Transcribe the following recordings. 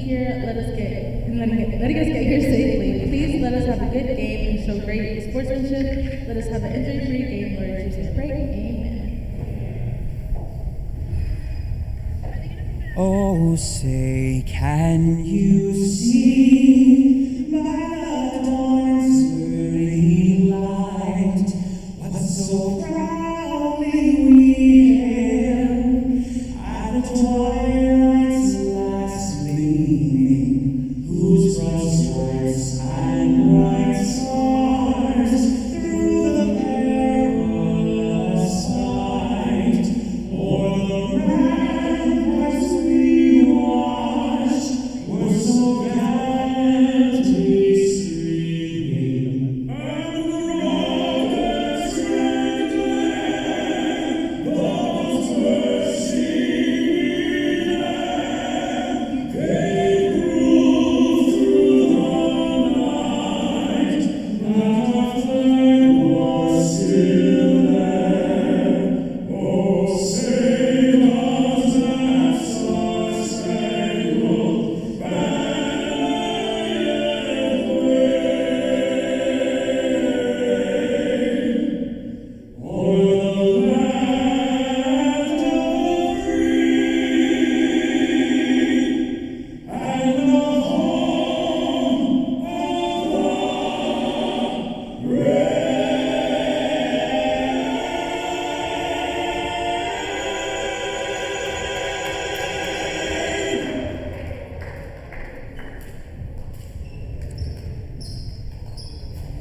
here, letting us get here safely. Please let us have a good game and show great sportsmanship. Let us have an injury-free game, Lord Jesus. Pray. Amen. Oh, say, can you see by the dawn's early light what so proudly we hailed at the twilight's last gleaming, whose broad stripes and bright stars through the perilous night o'er the ramparts we watched were so gallantly streaming, and the rockets red glare, those were seen there, they grew through the night, not a flag was still there. Oh, say does that star-spangled banner yet wave o'er the land of the free and the home of the brave?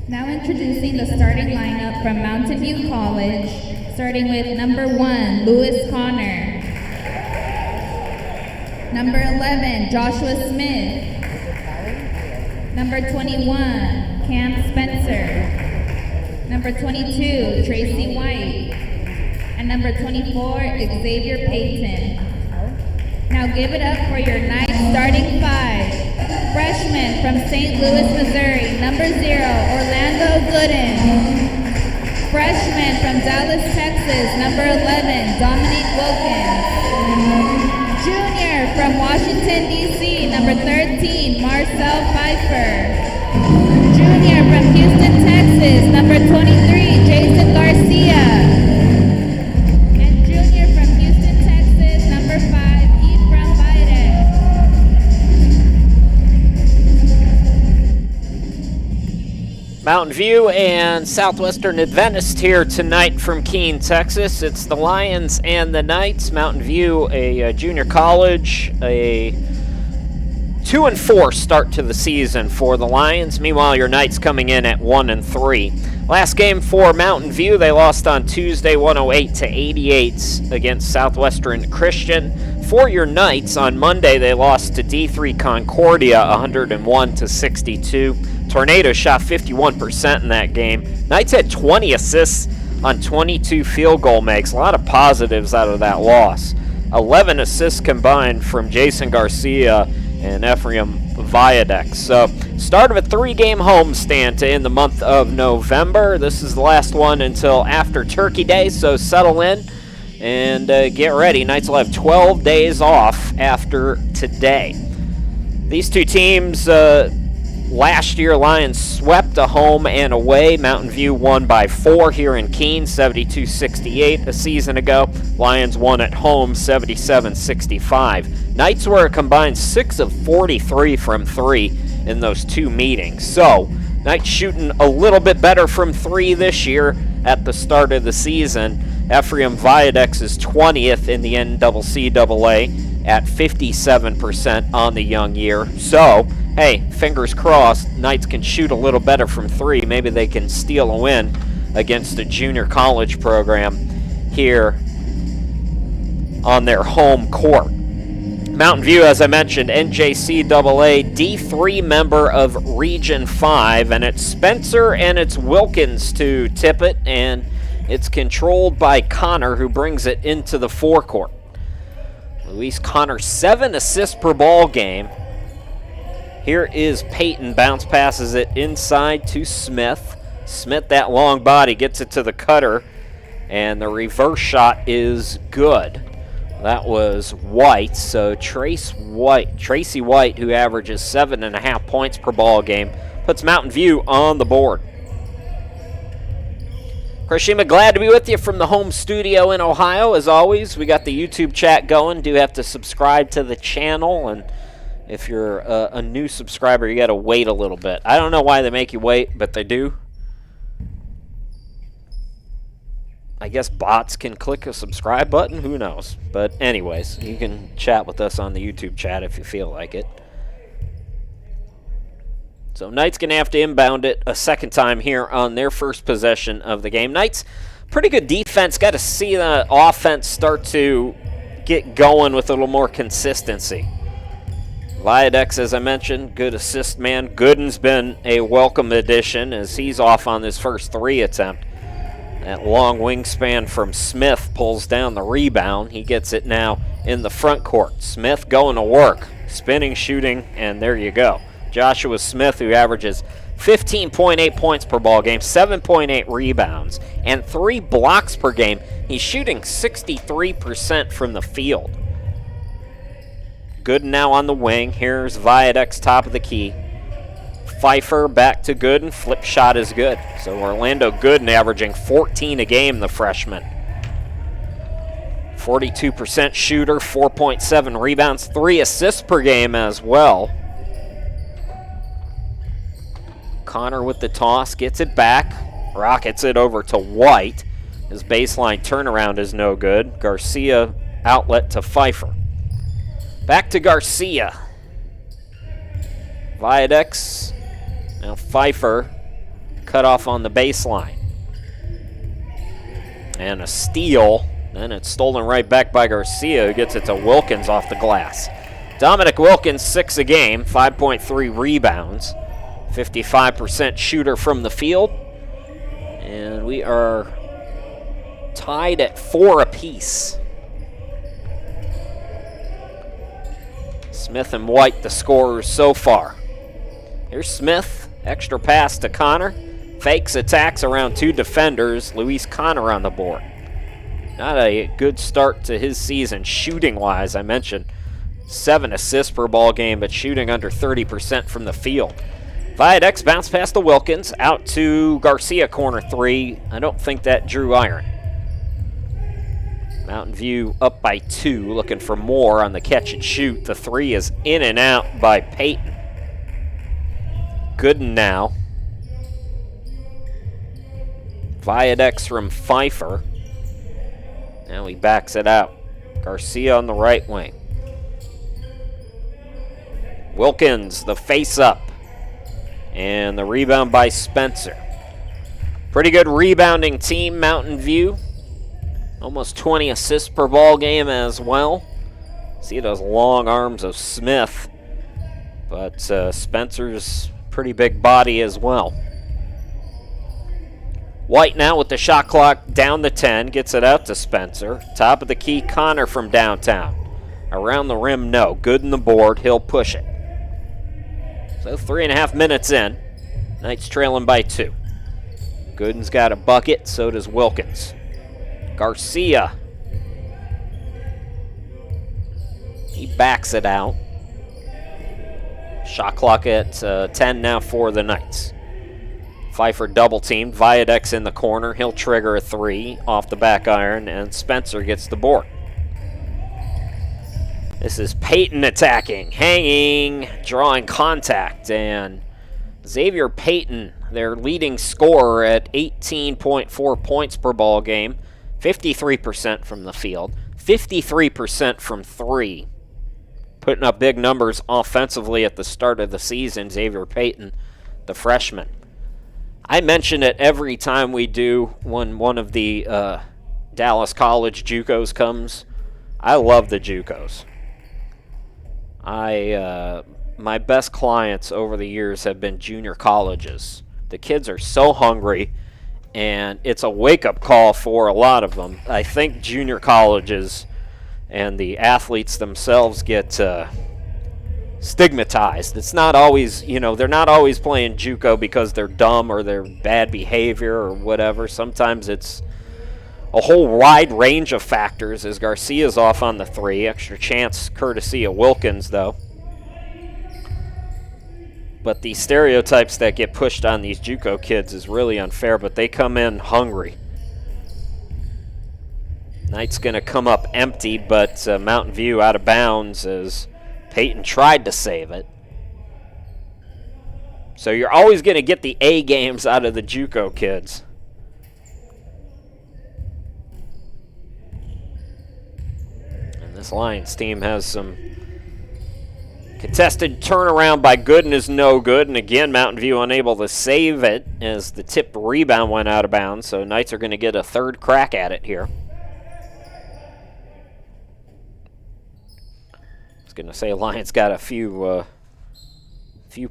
Now introducing the starting lineup from Mountain View College, starting with number 1, Lewis Connor. Number 11, Joshua Smith. Number 21, Cam Spencer. Number 22, Tracy White. And number 24, Xavier Payton. Now give it up for your night starting 5. Freshman from St. Louis, Missouri, number 0, Orlando Gooden. Freshman from Dallas, Texas, number 11, Dominique Wilkins. Junior from Washington, D.C., number 13, Marcel Pfeiffer. Junior from Houston, Texas, number 23, Jason Garcia. And junior from Houston, Texas, number 5, Ephraim Biden. Mountain View and Southwestern Adventist here tonight from Keene, Texas. It's the Lions and the Knights. Mountain View, a junior college, a 2-4 start to the season for the Lions. Meanwhile, your Knights coming in at 1-3. Last game for Mountain View, they lost on Tuesday 108-88 against Southwestern Christian. For your Knights, on Monday they lost to D3 Concordia 101-62. Tornado shot 51% in that game. Knights had 20 assists on 22 field goal makes. A lot of positives out of that loss. 11 assists combined from Jason Garcia and Ephraim Viadex. So, start of a 3-game homestand to end the month of November. This is the last one until after Turkey Day, so settle in and get ready. Knights will have 12 days off after today. These two teams, last year, Lions swept a home and away. Mountain View won by 4 here in Keene, 72-68 a season ago. Lions won at home, 77-65. Knights were a combined 6 of 43 from 3 in those 2 meetings. So, Knights shooting a little bit better from 3 this year at the start of the season. Ephraim Viadex is 20th in the NCCAA at 57% on the young year. So, hey, fingers crossed, Knights can shoot a little better from 3. Maybe they can steal a win against a junior college program here on their home court. Mountain View, as I mentioned, NJCAA D3 member of Region 5, and it's Spencer and it's Wilkins to tip it, and it's controlled by Connor, who brings it into the forecourt. Luis Connor, 7 assists per ball game. Here is Peyton, bounce passes it inside to Smith. Smith, that long body, gets it to the cutter, and the reverse shot is good. That was White. So Tracy White, who averages 7.5 points per ball game, puts Mountain View on the board. Hiroshima, glad to be with you from the home studio in Ohio. As always, we got the YouTube chat going. Do have to subscribe to the channel, and if you're a new subscriber, you got to wait a little bit. I don't know why they make you wait, but they do. I guess bots can click a subscribe button. Who knows? But anyways, you can chat with us on the YouTube chat if you feel like it. So Knights going to have to inbound it a second time here on their first possession of the game. Knights, pretty good defense. Got to see the offense start to get going with a little more consistency. Viadex, as I mentioned, good assist man. Gooden's been a welcome addition as he's off on his first 3 attempt. That long wingspan from Smith pulls down the rebound. He gets it now in the front court. Smith going to work, spinning, shooting, and there you go. Joshua Smith, who averages 15.8 points per ball game, 7.8 rebounds, and 3 blocks per game. He's shooting 63% from the field. Gooden now on the wing. Here's Viadex, top of the key. Pfeiffer back to Gooden. Flip shot is good. So Orlando Gooden averaging 14 a game, the freshman. 42% shooter, 4.7 rebounds, 3 assists per game as well. Connor with the toss, gets it back, rockets it over to White. His baseline turnaround is no good. Garcia outlet to Pfeiffer. Back to Garcia. Viadex, now Pfeiffer, cut off on the baseline. And a steal, and it's stolen right back by Garcia, who gets it to Wilkins off the glass. Dominic Wilkins, 6 a game, 5.3 rebounds. 55% shooter from the field. And we are tied at 4 apiece. Smith and White, the scorers so far. Here's Smith, extra pass to Connor. Fakes attacks around 2 defenders. Luis Connor on the board. Not a good start to his season shooting-wise. I mentioned 7 assists per ball game, but shooting under 30% from the field. Viadex bounce pass to Wilkins, out to Garcia, corner 3. I don't think that drew iron. Mountain View up by 2, looking for more on the catch and shoot. The 3 is in and out by Peyton. Gooden now. Viadex from Pfeiffer. Now he backs it out. Garcia on the right wing. Wilkins, the face-up. And the rebound by Spencer. Pretty good rebounding team, Mountain View. Almost 20 assists per ball game as well. See those long arms of Smith. But Spencer's pretty big body as well. White now with the shot clock down to 10. Gets it out to Spencer. Top of the key, Connor from downtown. Around the rim, no. Good in the board. He'll push it. So 3.5 minutes in. Knights trailing by 2. Gooden's got a bucket. So does Wilkins. Garcia. He backs it out. Shot clock at 10 now for the Knights. Pfeiffer double teamed. Viadex in the corner. He'll trigger a 3 off the back iron, and Spencer gets the board. This is Peyton attacking, hanging, drawing contact, and Xavier Peyton, their leading scorer at 18.4 points per ball game, 53% from the field, 53% from 3. Putting up big numbers offensively at the start of the season, Xavier Peyton, the freshman. I mention it every time we do when one of the Dallas College JUCOs comes. I love the JUCOs. My best clients over the years have been junior colleges. The kids are so hungry, and it's a wake-up call for a lot of them. I think junior colleges and the athletes themselves get stigmatized. It's not always, they're not always playing JUCO because they're dumb or they're bad behavior or whatever. Sometimes it's a whole wide range of factors as Garcia's off on the 3. Extra chance courtesy of Wilkins, though. But the stereotypes that get pushed on these JUCO kids is really unfair, but they come in hungry. Knight's going to come up empty, but Mountain View out of bounds as Peyton tried to save it. So you're always going to get the A games out of the JUCO kids. And this Lions team has some contested turnaround by Gooden is no good. And again, Mountain View unable to save it as the tipped rebound went out of bounds. So Knights are going to get a third crack at it here. I was going to say Lions got a few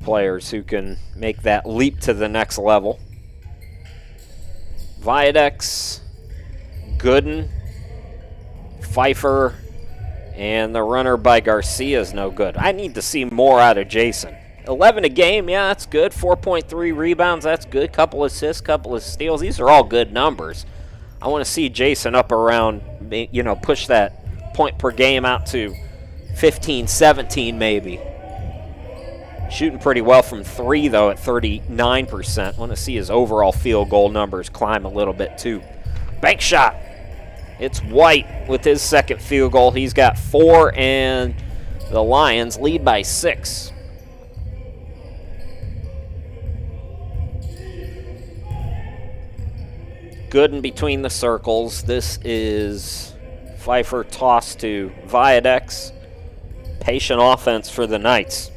players who can make that leap to the next level. Viadex, Gooden, Pfeiffer, and the runner by Garcia is no good. I need to see more out of Jason. 11 a game, yeah, that's good. 4.3 rebounds, that's good. Couple assists, couple of steals. These are all good numbers. I want to see Jason up around, push that point per game out to 15, 17 maybe. Shooting pretty well from 3, though, at 39%. Want to see his overall field goal numbers climb a little bit, too. Bank shot. It's White with his second field goal. He's got 4, and the Lions lead by 6. Gooden between the circles. This is Pfeiffer tossed to Viadex. Patient offense for the Knights.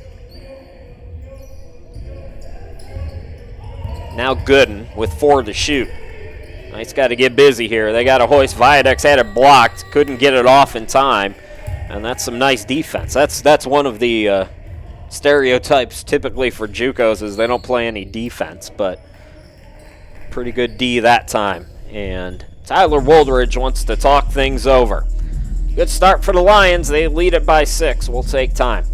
Now Gooden with 4 to shoot. Knights got to get busy here. They got to hoist. Viadex had it blocked, couldn't get it off in time, and that's some nice defense. That's one of the stereotypes typically for JUCOs is they don't play any defense, but pretty good D that time. And Tyler Woldridge wants to talk things over. Good start for the Lions. They lead it by 6. We'll take time.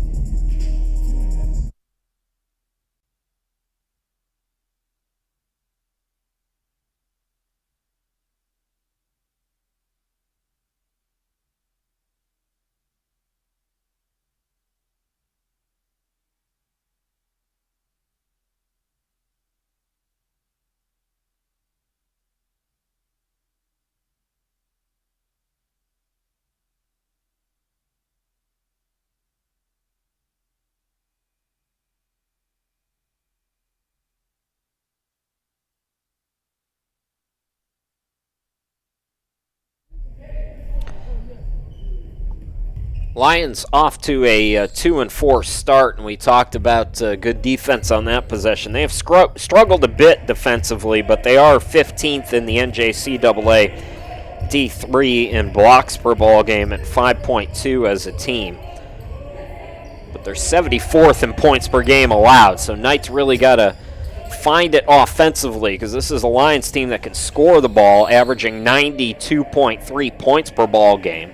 Lions off to a 2-4 start, and we talked about good defense on that possession. They have struggled a bit defensively, but they are 15th in the NJCAA D3 in blocks per ball game at 5.2 as a team. But they're 74th in points per game allowed, so Knights really got to find it offensively because this is a Lions team that can score the ball, averaging 92.3 points per ball game.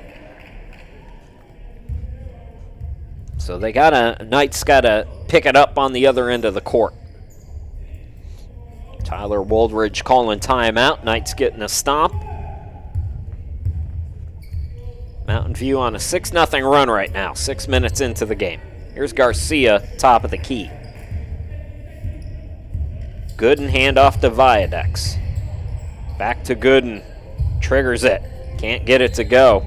So Knights gotta pick it up on the other end of the court. Tyler Woldridge calling timeout. Knights getting a stop. Mountain View on a 6-0 run right now, 6 minutes into the game. Here's Garcia, top of the key. Gooden handoff to Viadex. Back to Gooden. Triggers it. Can't get it to go.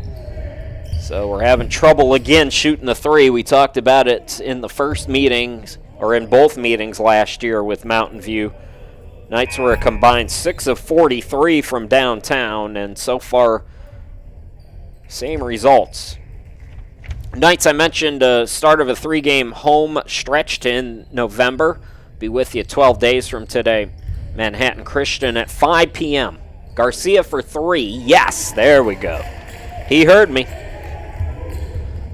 So we're having trouble again shooting the 3. We talked about it in the first meetings, or in both meetings last year with Mountain View. Knights were a combined 6 of 43 from downtown, and so far, same results. Knights, I mentioned, start of a 3-game home stretch in November. Be with you 12 days from today. Manhattan Christian at 5 p.m. Garcia for 3. Yes, there we go. He heard me.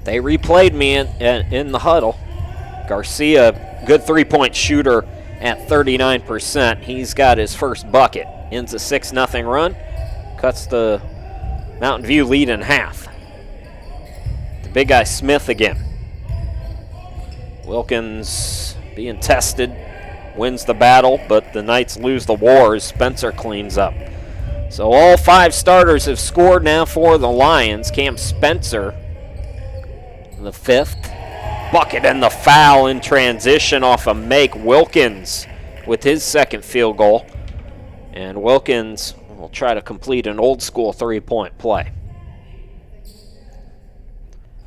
They replayed me in the huddle. Garcia, good 3-point shooter at 39%. He's got his first bucket. Ends a 6-0 run. Cuts the Mountain View lead in half. The big guy Smith again. Wilkins being tested. Wins the battle, but the Knights lose the war as Spencer cleans up. So all 5 starters have scored now for the Lions. Cam Spencer, the 5th. Bucket and the foul in transition off of Make Wilkins with his 2nd field goal. And Wilkins will try to complete an old school 3-point play.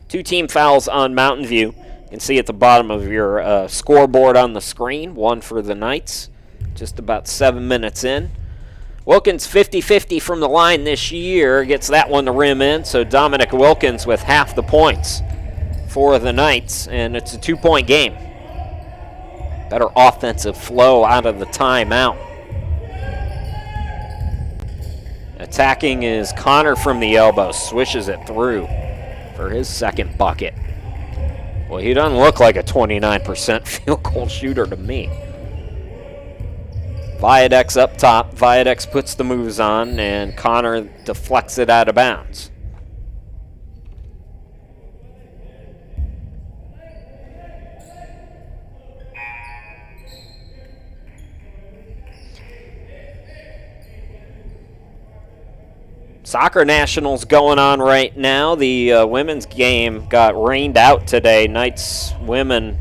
2 team fouls on Mountain View. You can see at the bottom of your scoreboard on the screen. 1 for the Knights, just about 7 minutes in. Wilkins 50-50 from the line this year, gets that one to rim in, so Dominic Wilkins with half the points for the Knights, and it's a 2-point game. Better offensive flow out of the timeout. Attacking is Connor from the elbow, swishes it through for his 2nd bucket. Well, he doesn't look like a 29% field goal shooter to me. Viadex up top. Viadex puts the moves on, and Connor deflects it out of bounds. Soccer Nationals going on right now. The women's game got rained out today. Knights women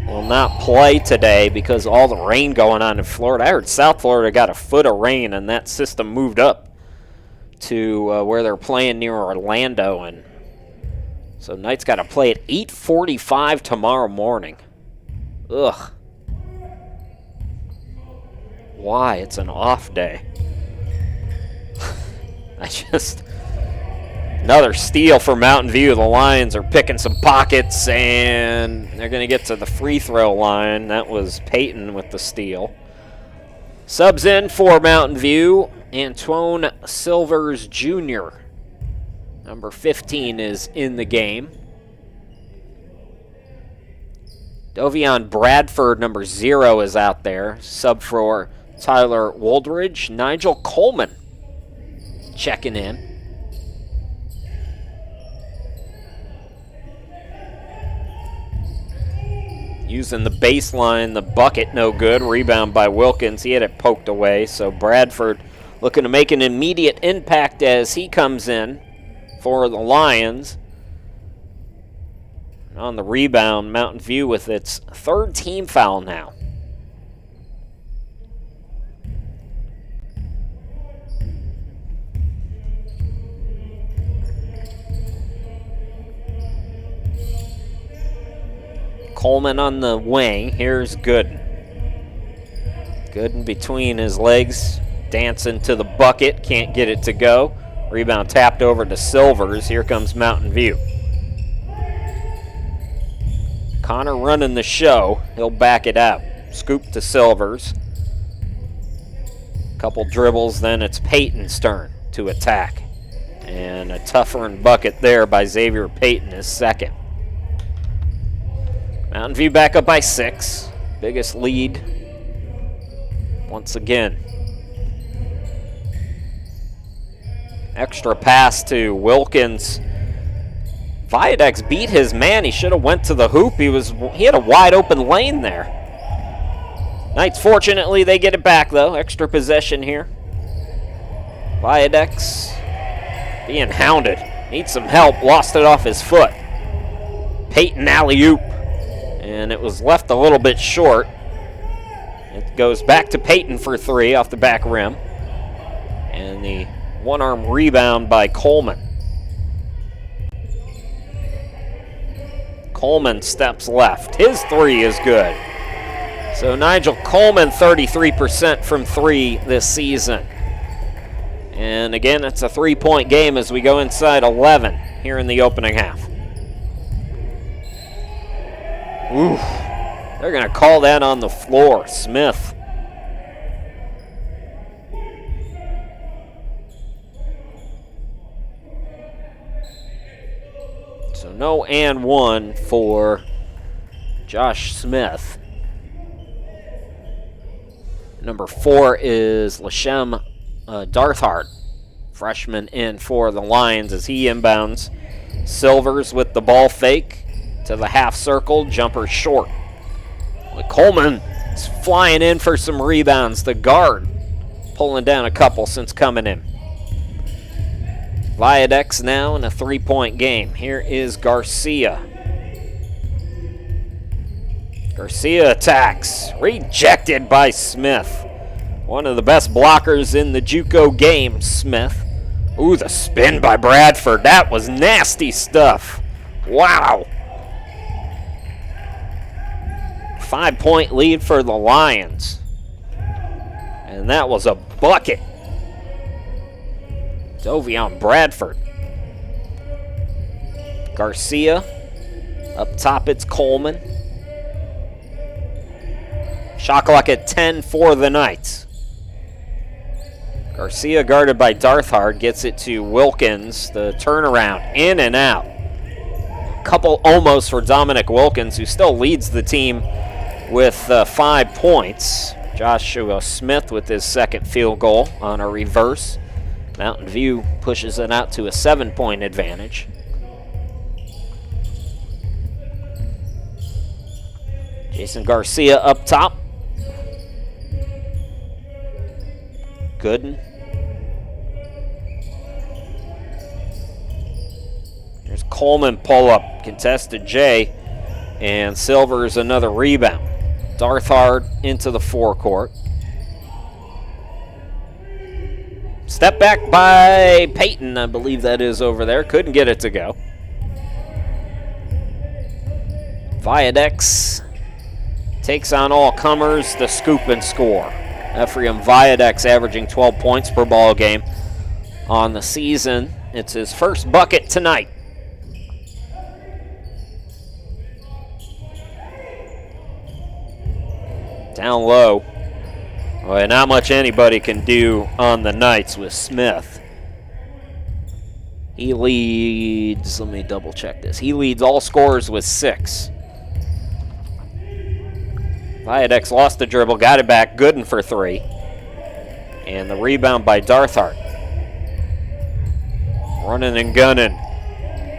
will not play today because of all the rain going on in Florida. I heard South Florida got a foot of rain, and that system moved up to where they're playing near Orlando. And so Knights got to play at 8:45 tomorrow morning. Ugh. Why? It's an off day. Another steal for Mountain View. The Lions are picking some pockets, and they're going to get to the free throw line. That was Peyton with the steal. Subs in for Mountain View, Antoine Silvers Jr. Number 15 is in the game. Dovion Bradford, number 0, is out there. Sub for Tyler Woldridge. Nigel Coleman checking in. Using the baseline, the bucket no good. Rebound by Wilkins. He had it poked away. So Bradford looking to make an immediate impact as he comes in for the Lions. On the rebound, Mountain View with its 3rd team foul now. Coleman on the wing. Here's Gooden. Gooden between his legs, dancing to the bucket. Can't get it to go. Rebound tapped over to Silvers. Here comes Mountain View. Connor running the show. He'll back it out. Scoop to Silvers. Couple dribbles, then it's Peyton's turn to attack. And a tough earned bucket there by Xavier Peyton, his 2nd. Mountain View back up by 6. Biggest lead once again. Extra pass to Wilkins. Viadex beat his man. He should have went to the hoop. He had a wide open lane there. Knights, fortunately, they get it back, though. Extra possession here. Viadex being hounded. Needs some help. Lost it off his foot. Peyton alley-oop. And it was left a little bit short. It goes back to Peyton for 3 off the back rim. And the one-arm rebound by Coleman. Coleman steps left. His 3 is good. So Nigel Coleman, 33% from 3 this season. And again, it's a 3-point game as we go inside 11 here in the opening half. Oof. They're going to call that on the floor. Smith. So no and 1 for Josh Smith. Number 4 is Lashem Darthard. Freshman in for the Lions as he inbounds. Silvers with the ball fake to the half circle, jumper short. Coleman is flying in for some rebounds. The guard pulling down a couple since coming in. Viadex now in a 3-point game. Here is Garcia. Garcia attacks. Rejected by Smith. One of the best blockers in the JUCO game, Smith. Ooh, the spin by Bradford. That was nasty stuff. Wow. 5-point lead for the Lions. And that was a bucket. Dovion Bradford. Garcia. Up top, it's Coleman. Shot clock at 10 for the Knights. Garcia guarded by Darthard gets it to Wilkins. The turnaround, in and out. Couple almost for Dominic Wilkins, who still leads the team with 5 points. Joshua Smith with his second field goal on a reverse. Mountain View pushes it out to a 7-point advantage. Jason Garcia up top. Gooden. There's Coleman pull-up, contested J, and Silver's another rebound. Darthard into the forecourt. Step back by Peyton, I believe that is over there. Couldn't get it to go. Viadex takes on all comers, the scoop and score. Ephraim Viadex averaging 12 points per ball game on the season. It's his first bucket tonight. Down low. Boy, not much anybody can do on the Knights with Smith. He leads, let me double check this. He leads all scorers with 6. Viadex lost the dribble, got it back, Gooden for 3. And the rebound by Darthard. Running and gunning.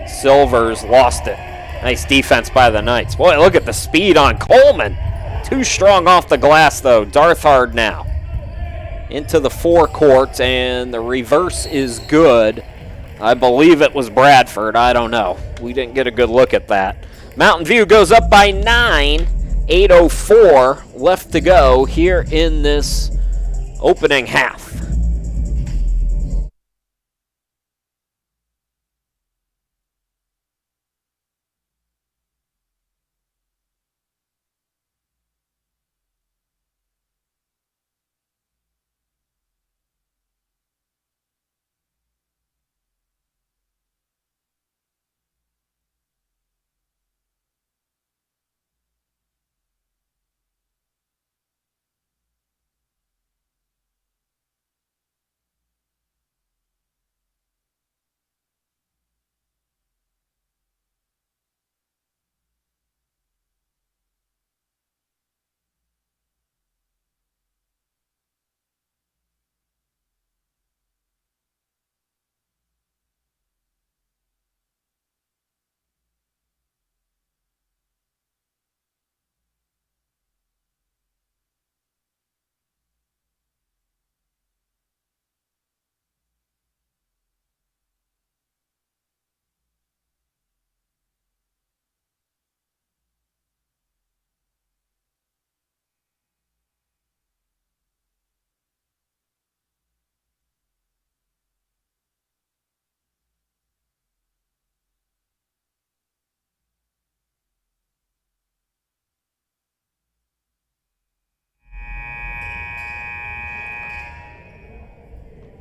Silvers lost it. Nice defense by the Knights. Boy, look at the speed on Coleman. Too strong off the glass, though. Darthard now into the forecourt, and the reverse is good. I believe it was Bradford. I don't know. We didn't get a good look at that. Mountain View goes up by 9. 8:04 left to go here in this opening half.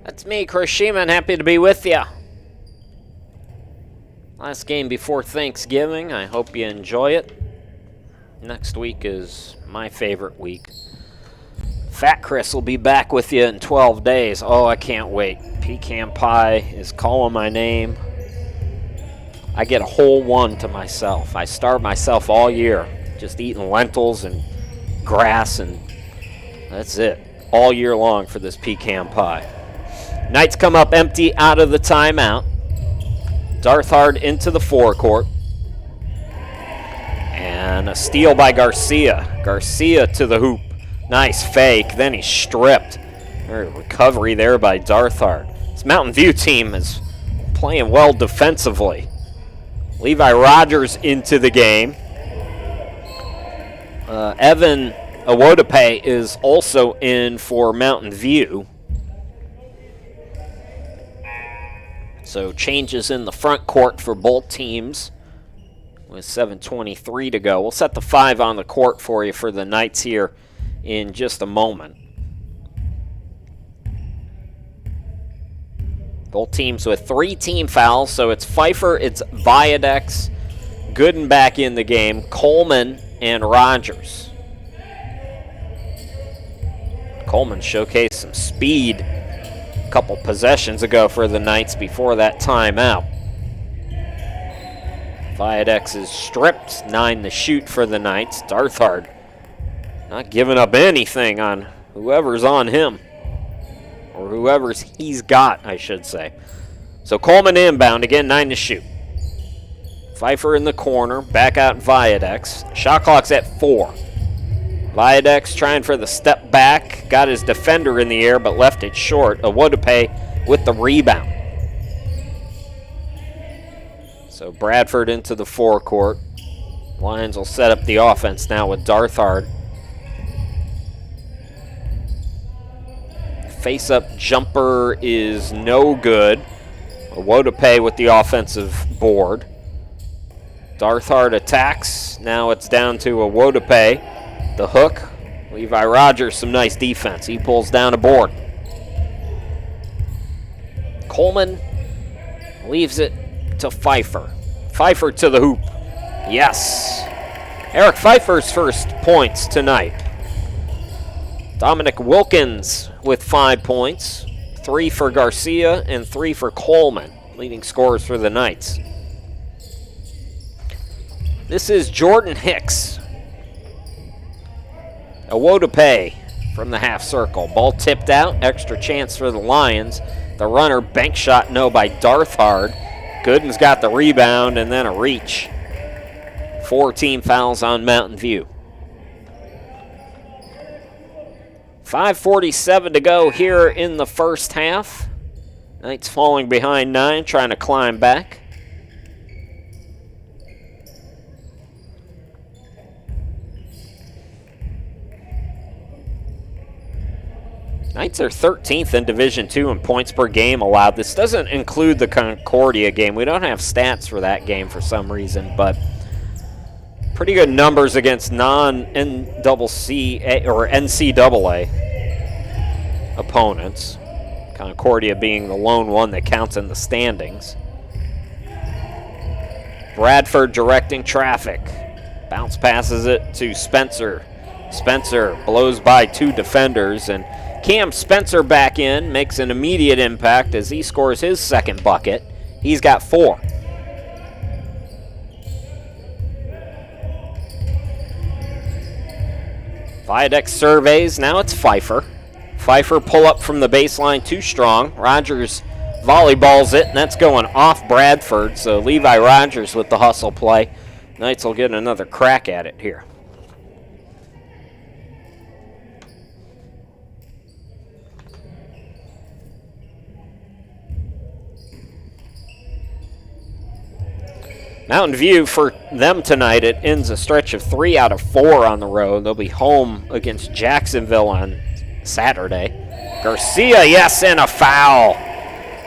That's me, Chris Sheeman. Happy to be with you. Last game before Thanksgiving. I hope you enjoy it. Next week is my favorite week. Fat Chris will be back with you in 12 days. Oh, I can't wait. Pecan pie is calling my name. I get a whole one to myself. I starve myself all year, just eating lentils and grass, and that's it. All year long for this pecan pie. Knights come up empty out of the timeout. Darthard into the forecourt. And a steal by Garcia. Garcia to the hoop. Nice fake. Then he's stripped. Recovery there by Darthard. This Mountain View team is playing well defensively. Levi Rogers into the game. Evan Awodape is also in for Mountain View. So changes in the front court for both teams with 7:23 to go. We'll set the 5 on the court for you for the Knights here in just a moment. Both teams with 3 team fouls, so it's Pfeiffer, it's Viadex, Gooden back in the game, Coleman, and Rogers. Coleman showcased some speed a couple possessions ago for the Knights before that timeout. Viadex is stripped, 9 to shoot for the Knights. Darthard not giving up anything on whoever's on him. Or whoever's he's got, I should say. So Coleman inbound, again 9 to shoot. Pfeiffer in the corner, back out Viadex. Shot clock's at 4. Viadex trying for the step back, got his defender in the air but left it short. Awodape with the rebound. So Bradford into the forecourt. Lions will set up the offense now with Darthard. Face-up jumper is no good. Awodape with the offensive board. Darthard attacks. Now it's down to Awodape. The hook. Levi Rogers, some nice defense. He pulls down a board. Coleman leaves it to Pfeiffer. Pfeiffer to the hoop. Yes. Eric Pfeiffer's first points tonight. Dominic Wilkins with 5 points. 3 for Garcia and 3 for Coleman. Leading scorers for the Knights. This is Jordan Hicks. Awodape from the half circle. Ball tipped out. Extra chance for the Lions. The runner, bank shot, no, by Darthard. Gooden's got the rebound and then a reach. 4 team fouls on Mountain View. 5:47 to go here in the first half. Knights falling behind 9, trying to climb back. Knights are 13th in Division II in points per game allowed. This doesn't include the Concordia game. We don't have stats for that game for some reason, but pretty good numbers against non-NCAA or NCAA opponents. Concordia being the lone one that counts in the standings. Bradford directing traffic. Bounce passes it to Spencer. Spencer blows by 2 defenders, and Cam Spencer back in, makes an immediate impact as he scores his second bucket. He's got 4. Viadex surveys, now it's Pfeiffer. Pfeiffer pull up from the baseline, too strong. Rogers volleyballs it, and that's going off Bradford, so Levi Rogers with the hustle play. Knights will get another crack at it here. Mountain View, for them tonight, it ends a stretch of 3 out of 4 on the road. They'll be home against Jacksonville on Saturday. Garcia, yes, and a foul.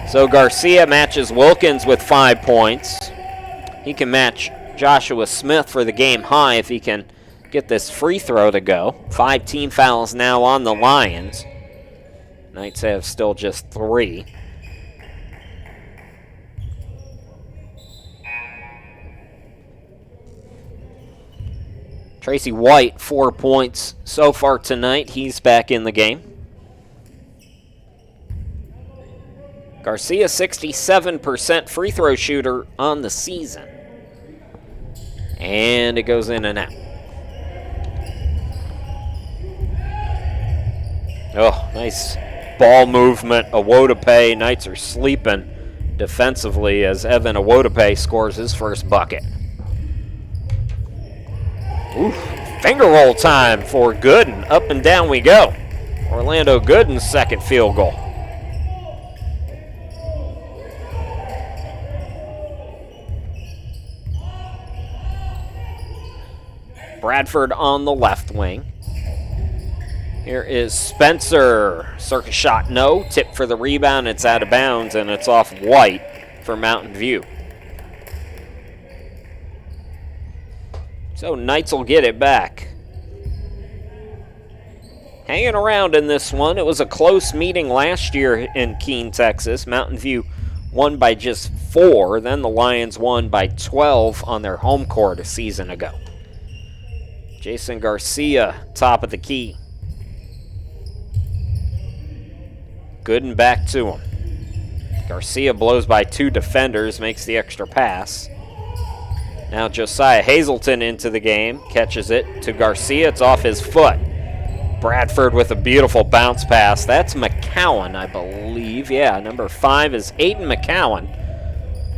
So Garcia matches Wilkins with 5 points. He can match Joshua Smith for the game high if he can get this free throw to go. 5 team fouls now on the Lions. Knights have still just 3. Tracy White, 4 points so far tonight. He's back in the game. Garcia, 67% free throw shooter on the season. And it goes in and out. Oh, nice ball movement. Awodape. Knights are sleeping defensively as Evan Awodape scores his first bucket. Oof, finger roll time for Gooden. Up and down we go. Orlando Gooden's second field goal. Bradford on the left wing. Here is Spencer. Circus shot, no. Tip for the rebound. It's out of bounds, and it's off White for Mountain View. So Knights will get it back. Hanging around in this one. It was a close meeting last year in Keene, Texas. Mountain View won by just 4. Then the Lions won by 12 on their home court a season ago. Jason Garcia, top of the key. Gooden back to him. Garcia blows by 2 defenders, makes the extra pass. Now Josiah Hazelton into the game, catches it to Garcia. It's off his foot. Bradford with a beautiful bounce pass. That's McCowan, I believe. Yeah, number 5 is Aiden McCowan,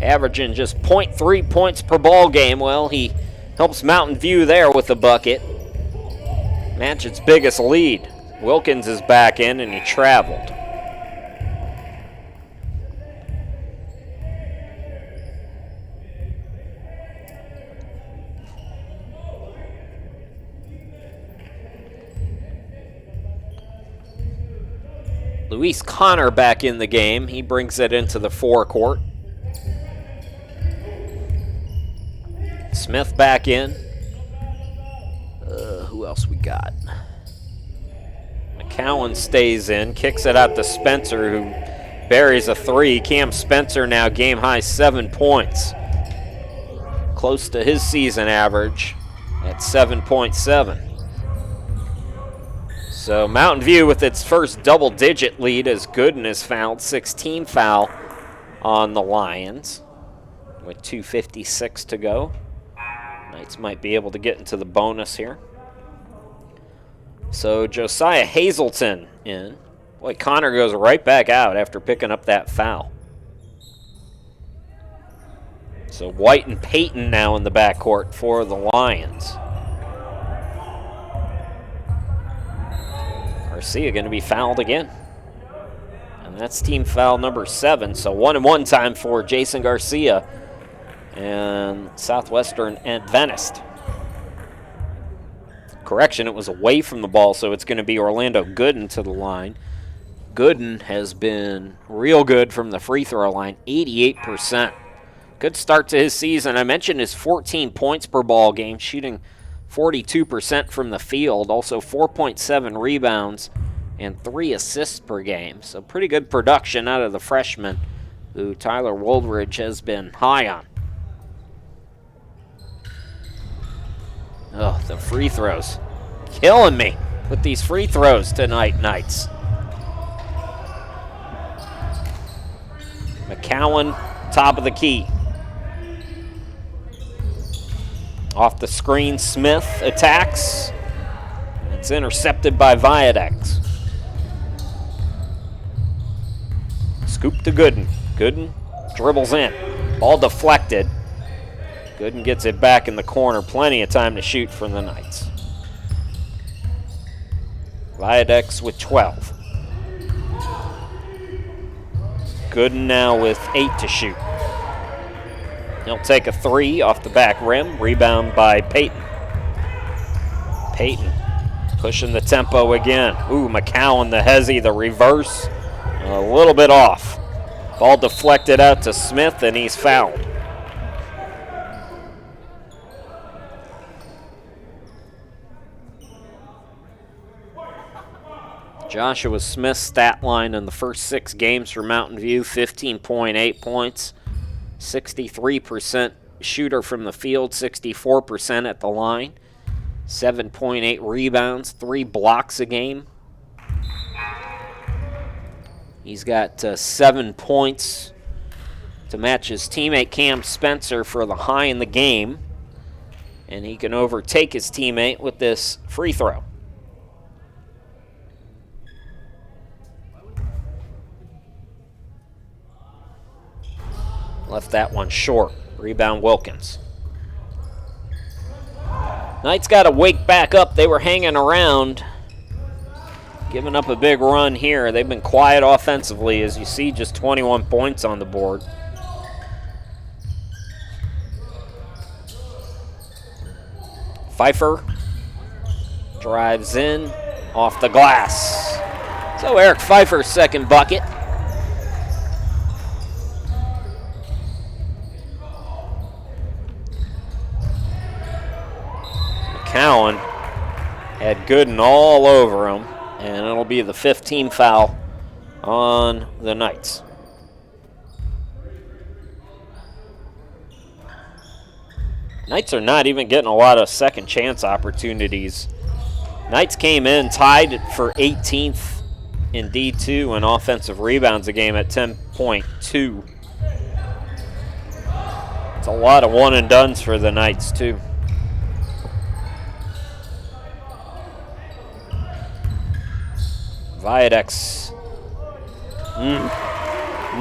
averaging just 0.3 points per ball game. Well, he helps Mountain View there with the bucket. Match its biggest lead. Wilkins is back in, and he traveled. Luis Connor back in the game. He brings it into the forecourt. Smith back in. Who else we got? McCowan stays in, kicks it out to Spencer, who buries a 3. Cam Spencer now game high 7 points. Close to his season average at 7.7. So Mountain View with its first double-digit lead as Gooden is fouled. 16 foul on the Lions with 2:56 to go. Knights might be able to get into the bonus here. So Josiah Hazelton in. Boy, Connor goes right back out after picking up that foul. So White and Payton now in the backcourt for the Lions. Garcia going to be fouled again. And that's team foul number 7. So 1-and-1 time for Jason Garcia and Southwestern Adventist. Correction, it was away from the ball, so it's going to be Orlando Gooden to the line. Gooden has been real good from the free throw line, 88%. Good start to his season. I mentioned his 14 points per ball game, shooting 42% from the field, also 4.7 rebounds and 3 assists per game. So pretty good production out of the freshman, who Tyler Woldridge has been high on. Oh, the free throws. Killing me with these free throws tonight, Knights. McCowan, top of the key. Off the screen, Smith attacks. It's intercepted by Viadex. Scoop to Gooden. Gooden dribbles in. Ball deflected. Gooden gets it back in the corner. Plenty of time to shoot from the Knights. Viadex with 12. Gooden now with 8 to shoot. He'll take a 3 off the back rim. Rebound by Payton. Payton pushing the tempo again. Ooh, McCowan, the hezzy, the reverse. A little bit off. Ball deflected out to Smith, and he's fouled. Joshua Smith's stat line in the first 6 games for Mountain View, 15.8 points, 63% shooter from the field, 64% at the line, 7.8 rebounds, 3 blocks a game. He's got 7 points to match his teammate Cam Spencer for the high in the game, and he can overtake his teammate with this free throw. Left that one short. Rebound Wilkins. Knights got to wake back up. They were hanging around, giving up a big run here. They've been quiet offensively, as you see, just 21 points on the board. Pfeiffer drives in off the glass. So Eric Pfeiffer's second bucket. McCowan had Gooden all over him, and it'll be the 15th foul on the Knights. Knights are not even getting a lot of second chance opportunities. Knights came in tied for 18th in D2 in offensive rebounds a game at 10.2. It's a lot of one and dones for the Knights too. Viadex,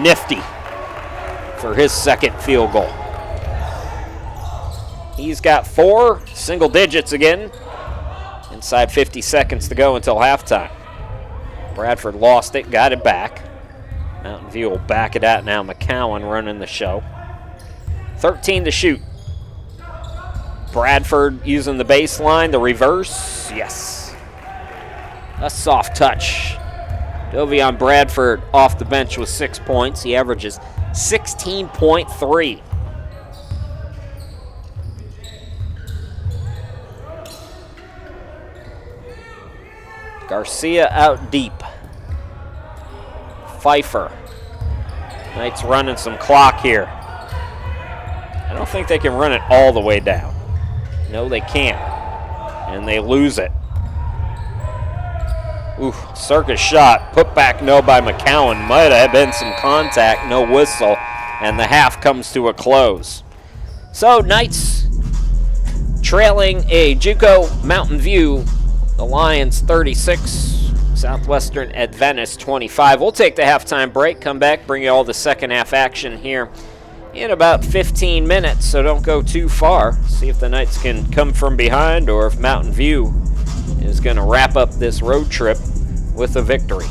nifty for his second field goal. He's got 4 single digits again. Inside 50 seconds to go until halftime. Bradford lost it, got it back. Mountain View will back it out now. McCowan running the show. 13 to shoot. Bradford using the baseline, the reverse, yes. A soft touch. Dovion Bradford off the bench with 6 points. He averages 16.3. Garcia out deep. Pfeiffer. Knights running some clock here. I don't think they can run it all the way down. No, they can't. And they lose it. Ooh, circus shot. Put back no by McCowan. Might have been some contact, no whistle. And the half comes to a close. So, Knights trailing a JUCO Mountain View. The Lions 36, Southwestern Adventist 25. We'll take the halftime break, come back, bring you all the second half action here in about 15 minutes, so don't go too far. See if the Knights can come from behind or if Mountain View is going to wrap up this road trip with a victory.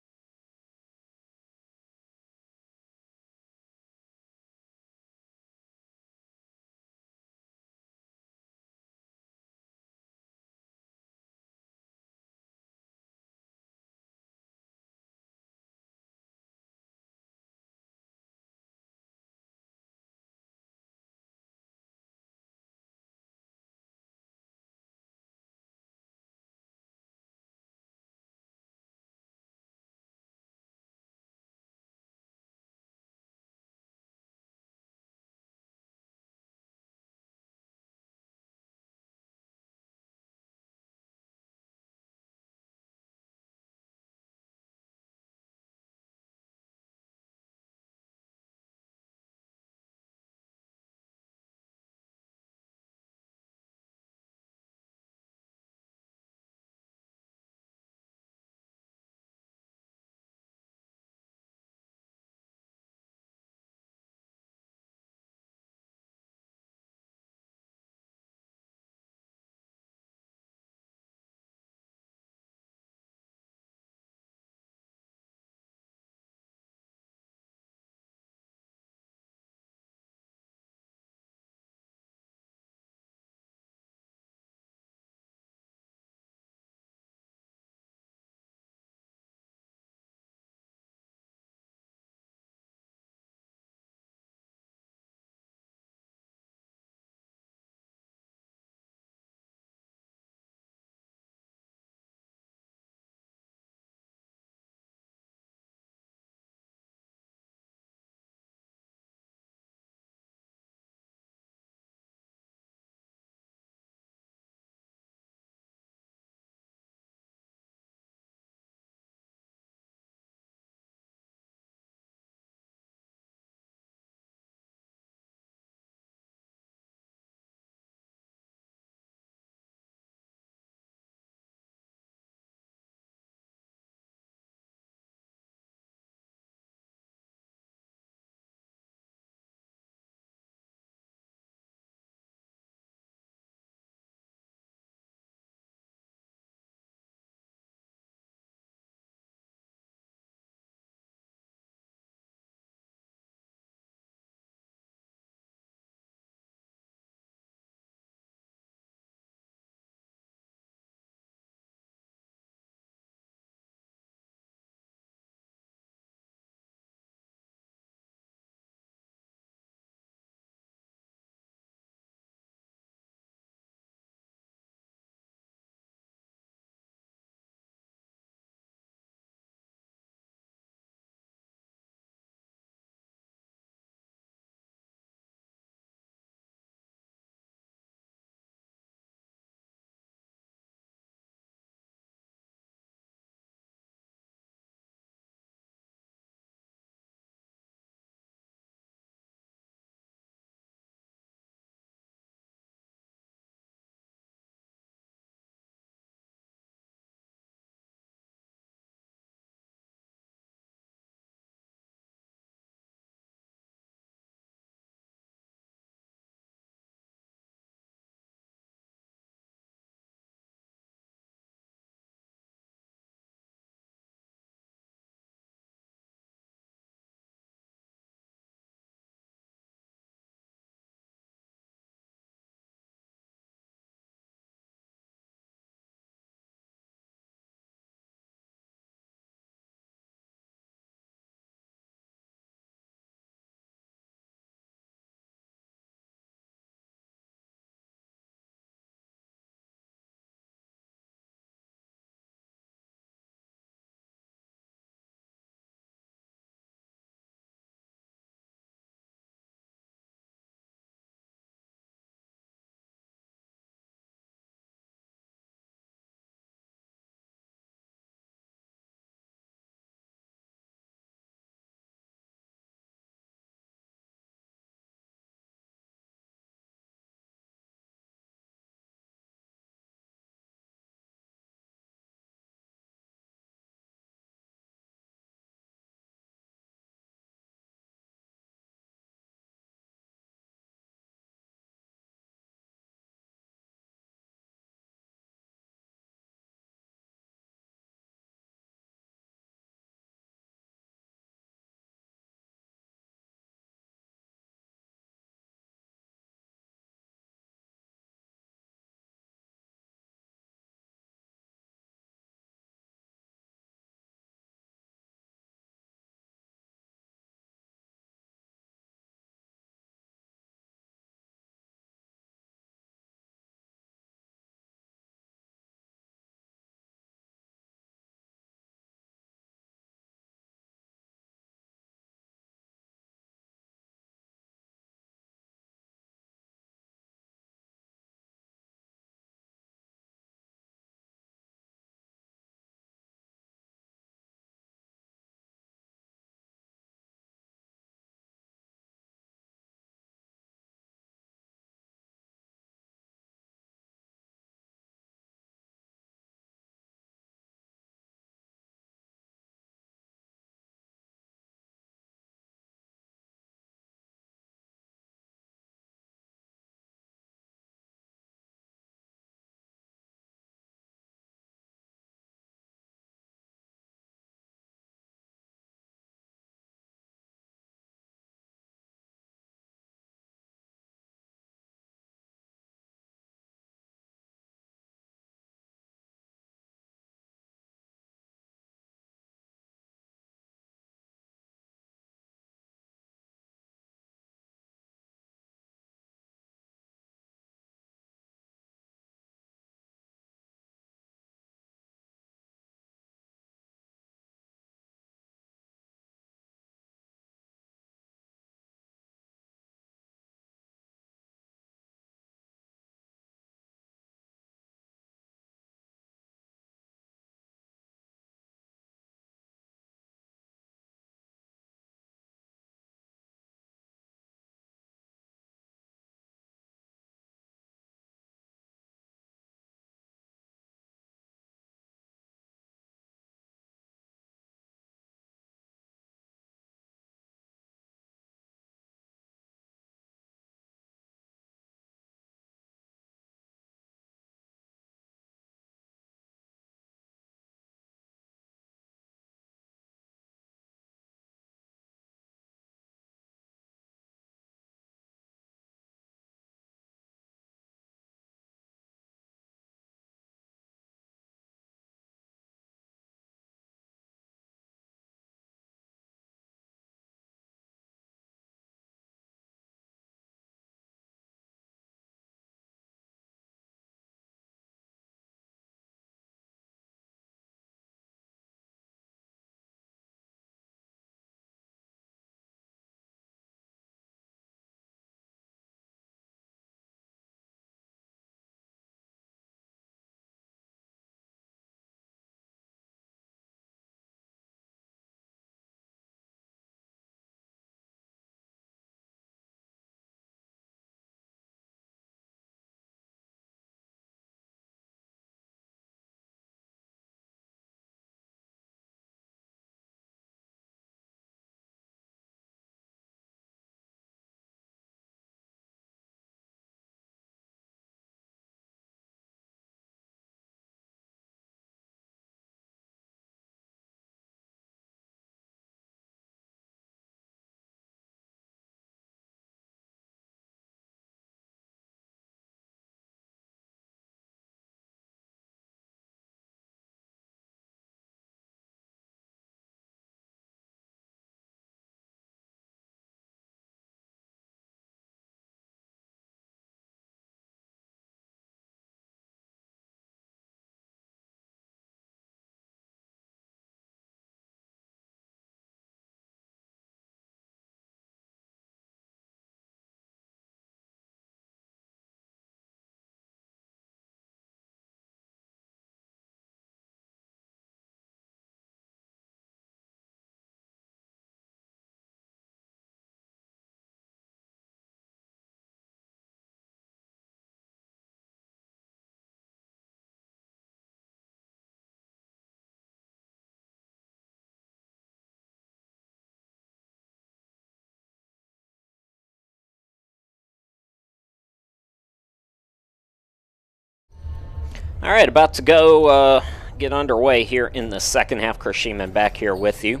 All right, about to go get underway here in the second half. Chris Sheeman back here with you.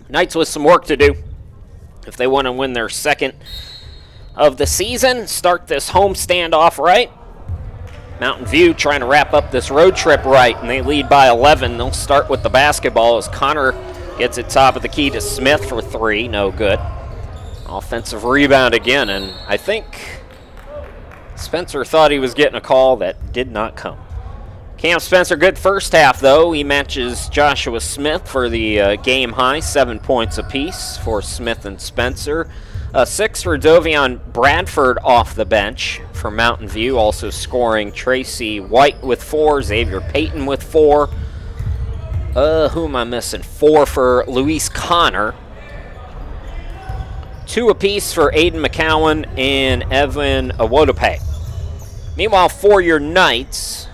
Knights with some work to do if they want to win their second of the season. Start this home standoff right. Mountain View trying to wrap up this road trip right, and they lead by 11. They'll start with the basketball as Connor gets it top of the key to Smith for three. No good. Offensive rebound again, and I think Spencer thought he was getting a call that did not come. Cam Spencer, good first half, though. He matches Joshua Smith for the game high, 7 points apiece for Smith and Spencer. 6 for Dovion Bradford off the bench for Mountain View, also scoring Tracy White with 4, Xavier Payton with 4. Who am I missing? 4 for Luis Connor. 2 apiece for Aiden McCowan and Evan Awodope. Meanwhile, for your Knights,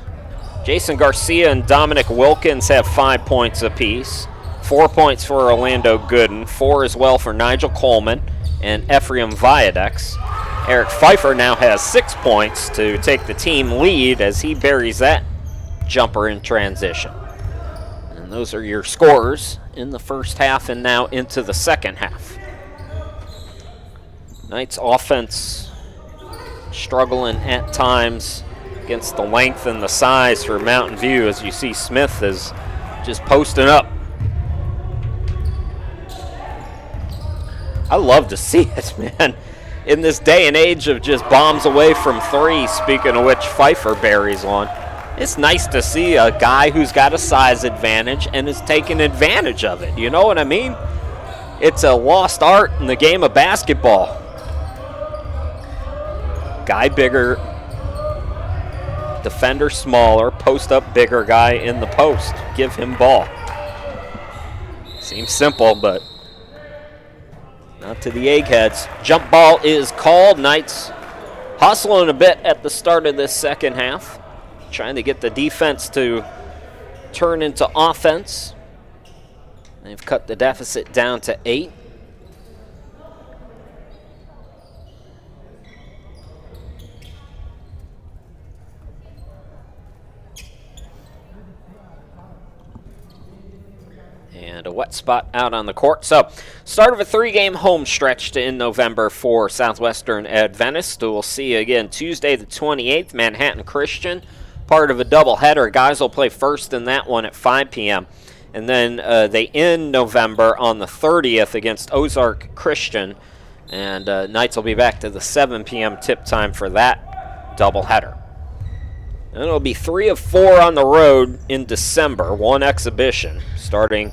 Jason Garcia and Dominic Wilkins have 5 points apiece. 4 points for Orlando Gooden. 4 as well for Nigel Coleman and Ephraim Viadex. Eric Pfeiffer now has 6 points to take the team lead as he buries that jumper in transition. And those are your scores in the first half and now into the second half. Knights offense struggling at times against the length and the size for Mountain View, as you see Smith is just posting up. I love to see it, man. In this day and age of just bombs away from 3, speaking of which Pfeiffer buries one, it's nice to see a guy who's got a size advantage and is taking advantage of it. You know what I mean? It's a lost art in the game of basketball. Guy bigger, defender smaller, post up bigger guy in the post. Give him ball. Seems simple, but not to the eggheads. Jump ball is called. Knights hustling a bit at the start of this second half, trying to get the defense to turn into offense. They've cut the deficit down to 8. And a wet spot out on the court. So, start of a 3-game home stretch in November for Southwestern Adventist. We'll see you again Tuesday the 28th, Manhattan Christian. Part of a doubleheader. Guys will play first in that one at 5 p.m. And then they end November on the 30th against Ozark Christian. And Knights will be back to the 7 p.m. tip time for that doubleheader. And it'll be 3 of 4 on the road in December. 1 exhibition starting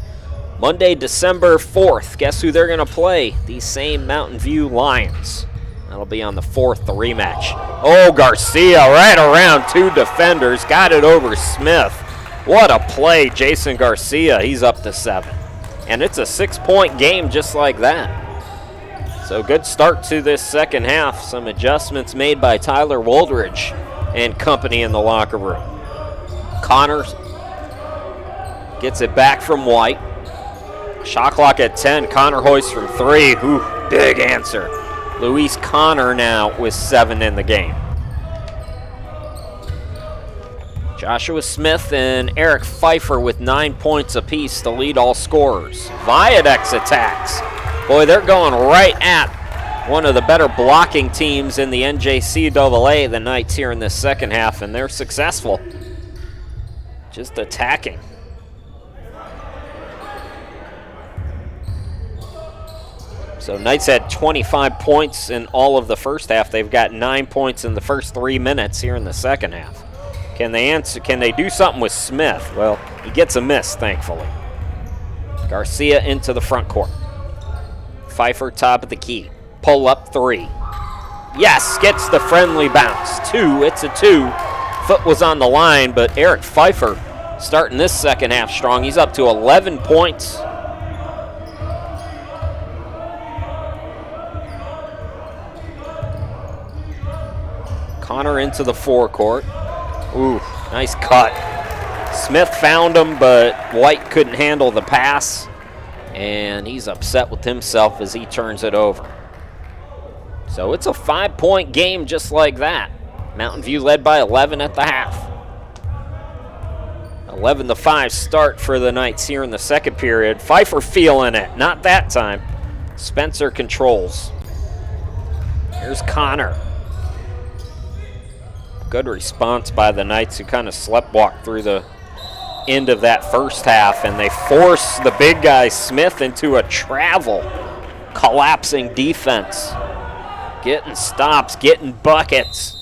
Monday, December 4th. Guess who they're going to play? These same Mountain View Lions. That'll be on the 4th, the rematch. Oh, Garcia right around 2 defenders. Got it over Smith. What a play, Jason Garcia. He's up to 7. And it's a 6-point game just like that. So good start to this second half. Some adjustments made by Tyler Woldridge and company in the locker room. Connor gets it back from White. Shot clock at 10. Connor hoists from 3. Ooh, big answer. Luis Connor now with 7 in the game. Joshua Smith and Eric Pfeiffer with 9 points apiece to lead all scorers. Viadex attacks. Boy, they're going right at one of the better blocking teams in the NJCAA, the Knights, here in this second half, and they're successful. Just attacking. So Knights had 25 points in all of the first half. They've got 9 points in the first 3 minutes here in the second half. Can they answer? Can they do something with Smith? Well, he gets a miss, thankfully. Garcia into the front court. Pfeiffer top of the key. Pull up 3. Yes, gets the friendly bounce. 2, it's a 2. Foot was on the line, but Eric Pfeiffer starting this second half strong. He's up to 11 points. Connor into the forecourt. Ooh, nice cut. Smith found him, but White couldn't handle the pass, and he's upset with himself as he turns it over. So it's a 5-point game just like that. Mountain View led by 11 at the half. 11-5 start for the Knights here in the second period. Pfeiffer feeling it, not that time. Spencer controls. Here's Connor. Good response by the Knights, who kind of sleptwalked through the end of that first half, and they force the big guy Smith into a travel, collapsing defense. Getting stops, getting buckets.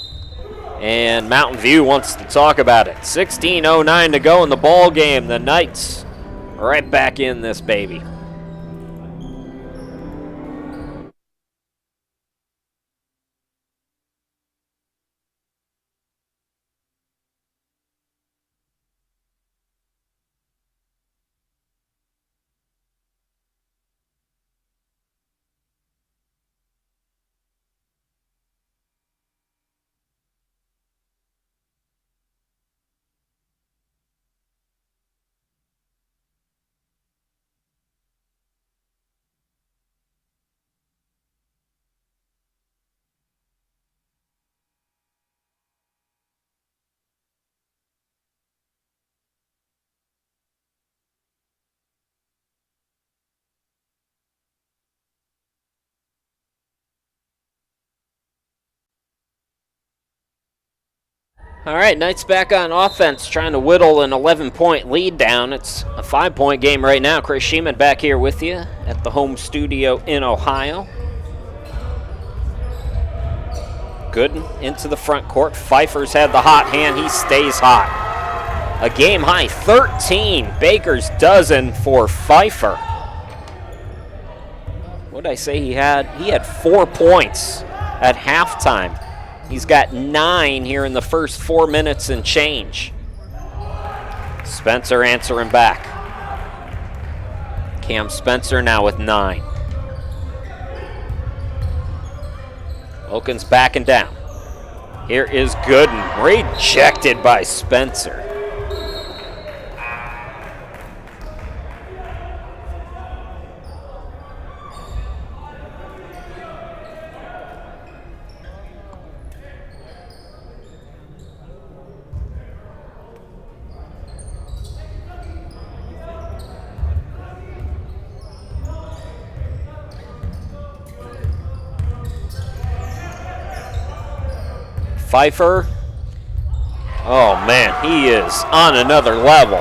And Mountain View wants to talk about it. 16:09 to go in the ball game. The Knights right back in this baby. All right, Knights back on offense, trying to whittle an 11-point lead down. It's a 5-point game right now. Chris Sheeman back here with you at the home studio in Ohio. Gooden into the front court. Pfeiffer's had the hot hand. He stays hot. A game high 13, Baker's dozen for Pfeiffer. What did I say he had? He had 4 points at halftime. He's got 9 here in the first 4 minutes and change. Spencer answering back. Cam Spencer now with 9. Wilkins backing down. Here is Gooden, rejected by Spencer. Pfeiffer, oh man, he is on another level.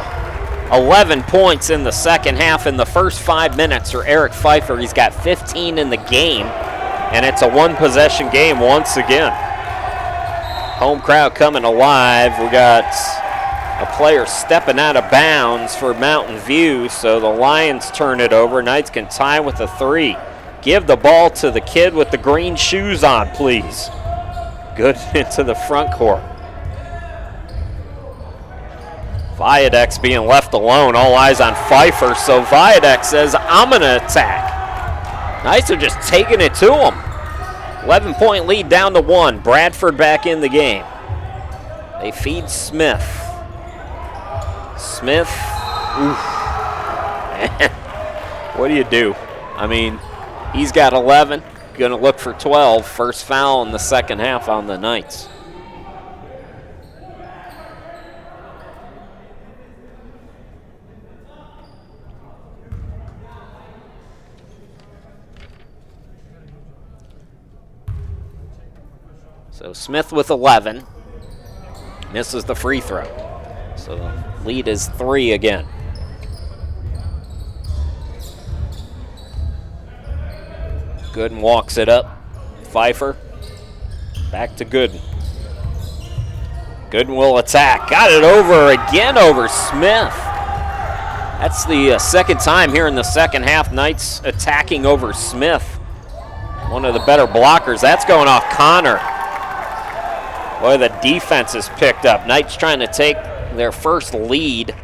11 points in the second half in the first 5 minutes for Eric Pfeiffer. He's got 15 in the game, and it's a one-possession game once again. Home crowd coming alive. We got a player stepping out of bounds for Mountain View, so the Lions turn it over. Knights can tie with a 3. Give the ball to the kid with the green shoes on, please. Good into the front court. Viadex being left alone. All eyes on Pfeiffer, so Viadex says, I'm going to attack. Knights are just taking it to him. 11-point lead down to 1. Bradford back in the game. They feed Smith. Smith, oof. What do you do? I mean, he's got 11. Going to look for 12. First foul in the second half on the Knights. So Smith with 11. Misses the free throw. So the lead is 3 again. Gooden walks it up. Pfeiffer. Back to Gooden. Gooden will attack. Got it over again over Smith. That's the second time here in the second half. Knights attacking over Smith. One of the better blockers. That's going off Connor. Boy, the defense is picked up. Knights trying to take their first lead,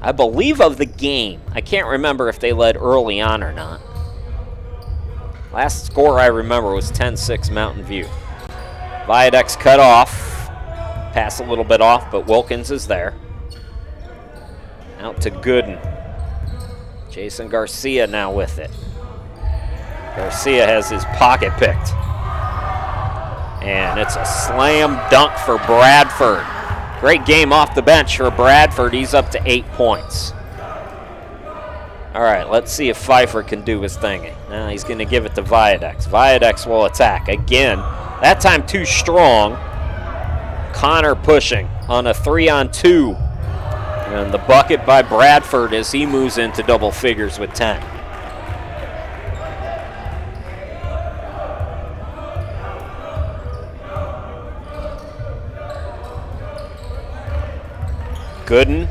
I believe, of the game. I can't remember if they led early on or not. Last score I remember was 10-6 Mountain View. Viadex cut off. Pass a little bit off, but Wilkins is there. Out to Gooden. Jason Garcia now with it. Garcia has his pocket picked. And it's a slam dunk for Bradford. Great game off the bench for Bradford. He's up to 8 points. All right, let's see if Pfeiffer can do his thing. Now he's going to give it to Viadex. Viadex will attack again. That time too strong. Connor pushing on a 3-on-2. And the bucket by Bradford as he moves into double figures with 10. Gooden.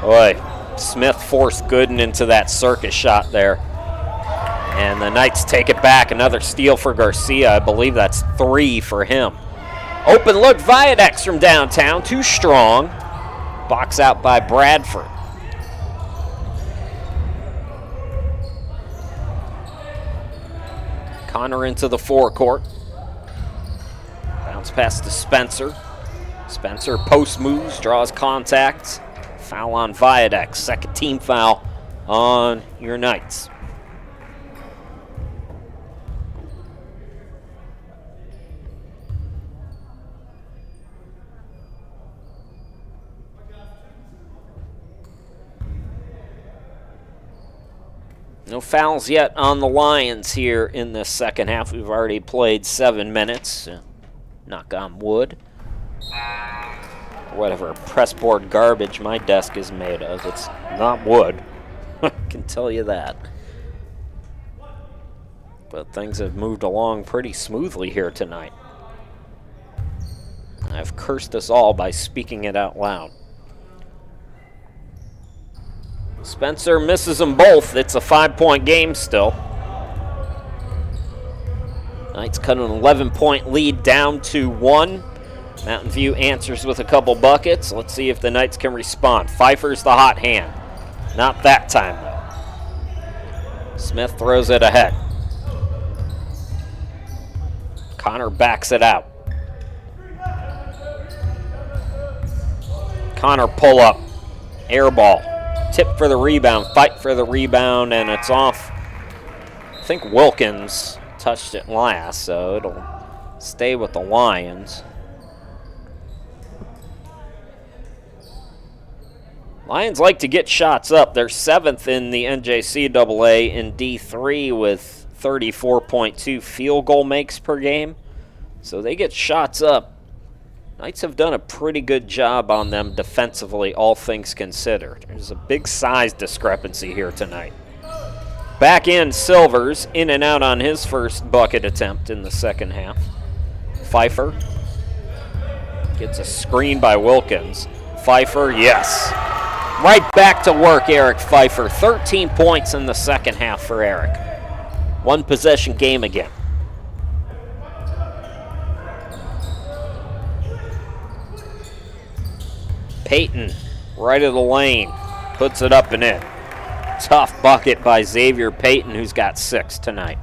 Boy, Smith forced Gooden into that circus shot there. And the Knights take it back. Another steal for Garcia. I believe that's 3 for him. Open look, Viadex from downtown. Too strong. Box out by Bradford. Connor into the forecourt. Bounce pass to Spencer. Spencer post moves, draws contact. Foul on Viadex. Second team foul on your Knights. No fouls yet on the Lions here in this second half. We've already played 7 minutes. Knock on wood. Whatever pressboard garbage my desk is made of, it's not wood. I can tell you that. But things have moved along pretty smoothly here tonight. I've cursed us all by speaking it out loud. Spencer misses them both. It's a 5-point game still. Knights cut an 11-point lead down to 1. Mountain View answers with a couple buckets. Let's see if the Knights can respond. Pfeiffer's the hot hand. Not that time, though. Smith throws it ahead. Connor backs it out. Connor pull up. Air ball. Tip for the rebound. Fight for the rebound, and it's off. I think Wilkins touched it last, so it'll stay with the Lions. Lions like to get shots up. They're 7th in the NJCAA in D3 with 34.2 field goal makes per game. So they get shots up. Knights have done a pretty good job on them defensively, all things considered. There's a big size discrepancy here tonight. Back in Silvers, in and out on his first bucket attempt in the second half. Pfeiffer gets a screen by Wilkins. Pfeiffer, yes. Right back to work, Eric Pfeiffer. 13 points in the second half for Eric. One possession game again. Payton, right of the lane, puts it up and in. Tough bucket by Xavier Payton, who's got 6 tonight.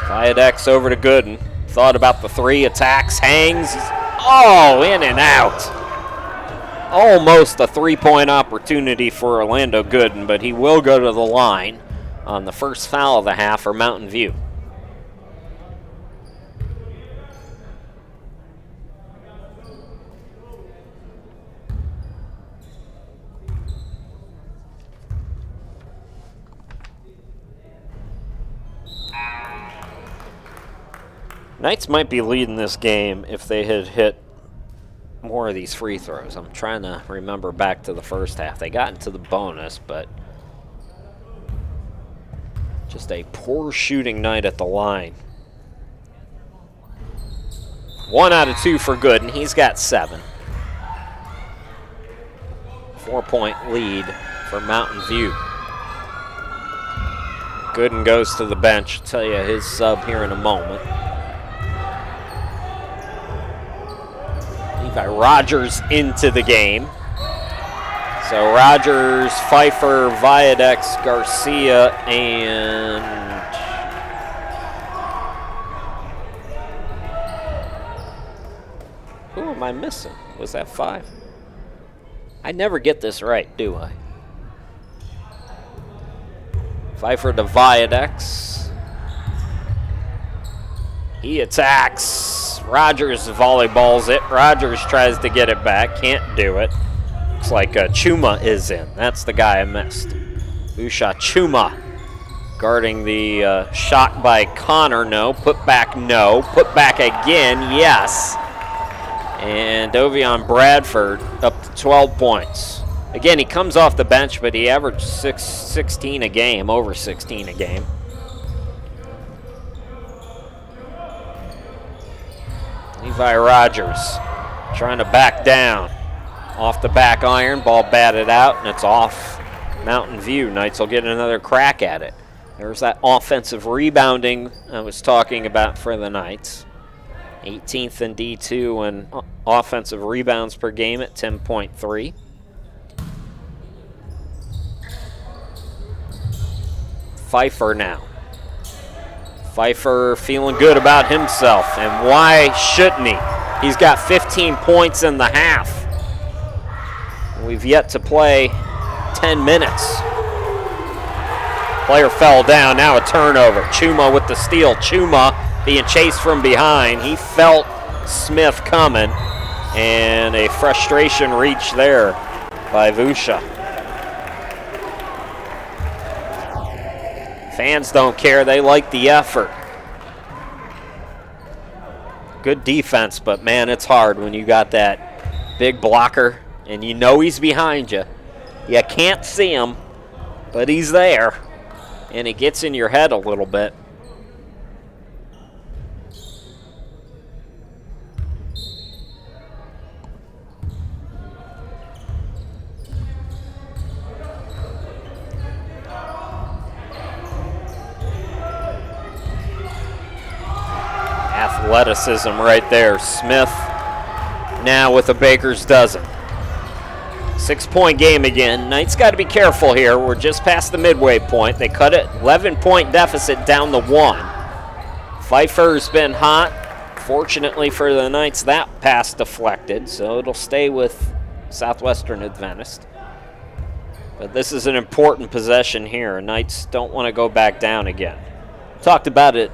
Viadex over to Gooden. Thought about the 3, attacks, hangs. Oh, in and out. Almost a 3-point opportunity for Orlando Gooden, but he will go to the line on the first foul of the half for Mountain View. Knights might be leading this game if they had hit more of these free throws. I'm trying to remember back to the first half. They got into the bonus, but just a poor shooting night at the line. 1 out of 2 for Gooden. He's got 7. 4-point lead for Mountain View. Gooden goes to the bench. I'll tell you his sub here in a moment. Levi Rogers into the game. So Rogers, Pfeiffer, Viadex, Garcia, and who am I missing? Was that 5? I never get this right, do I? Pfeiffer to Viadex. He attacks. Rogers volleyballs it. Rogers tries to get it back. Can't do it. Looks like Chuma is in. That's the guy I missed. Usha Chuma guarding the shot by Connor. No. Put back, no. Put back again, yes. And Dovion Bradford up to 12 points. Again, he comes off the bench, but he averaged 16 a game, over 16 a game. Levi Rogers trying to back down. Off the back iron, ball batted out, and it's off Mountain View. Knights will get another crack at it. There's that offensive rebounding I was talking about for the Knights. 18th in D2 and offensive rebounds per game at 10.3. Pfeiffer now. Pfeiffer feeling good about himself, and why shouldn't he? He's got 15 points in the half. We've yet to play 10 minutes. Player fell down, now a turnover. Chuma with the steal. Chuma being chased from behind. He felt Smith coming, and a frustration reach there by Vusha. Fans don't care, they like the effort. Good defense, but man, it's hard when you got that big blocker and you know he's behind you. You can't see him, but he's there, and it gets in your head a little bit. Athleticism right there. Smith now with a baker's dozen. 6-point game again. Knights got to be careful here. We're just past the midway point. They cut it 11-point deficit down to 1. Pfeiffer's been hot. Fortunately for the Knights, that pass deflected, so it'll stay with Southwestern Adventist. But this is an important possession here. Knights don't want to go back down again. Talked about it.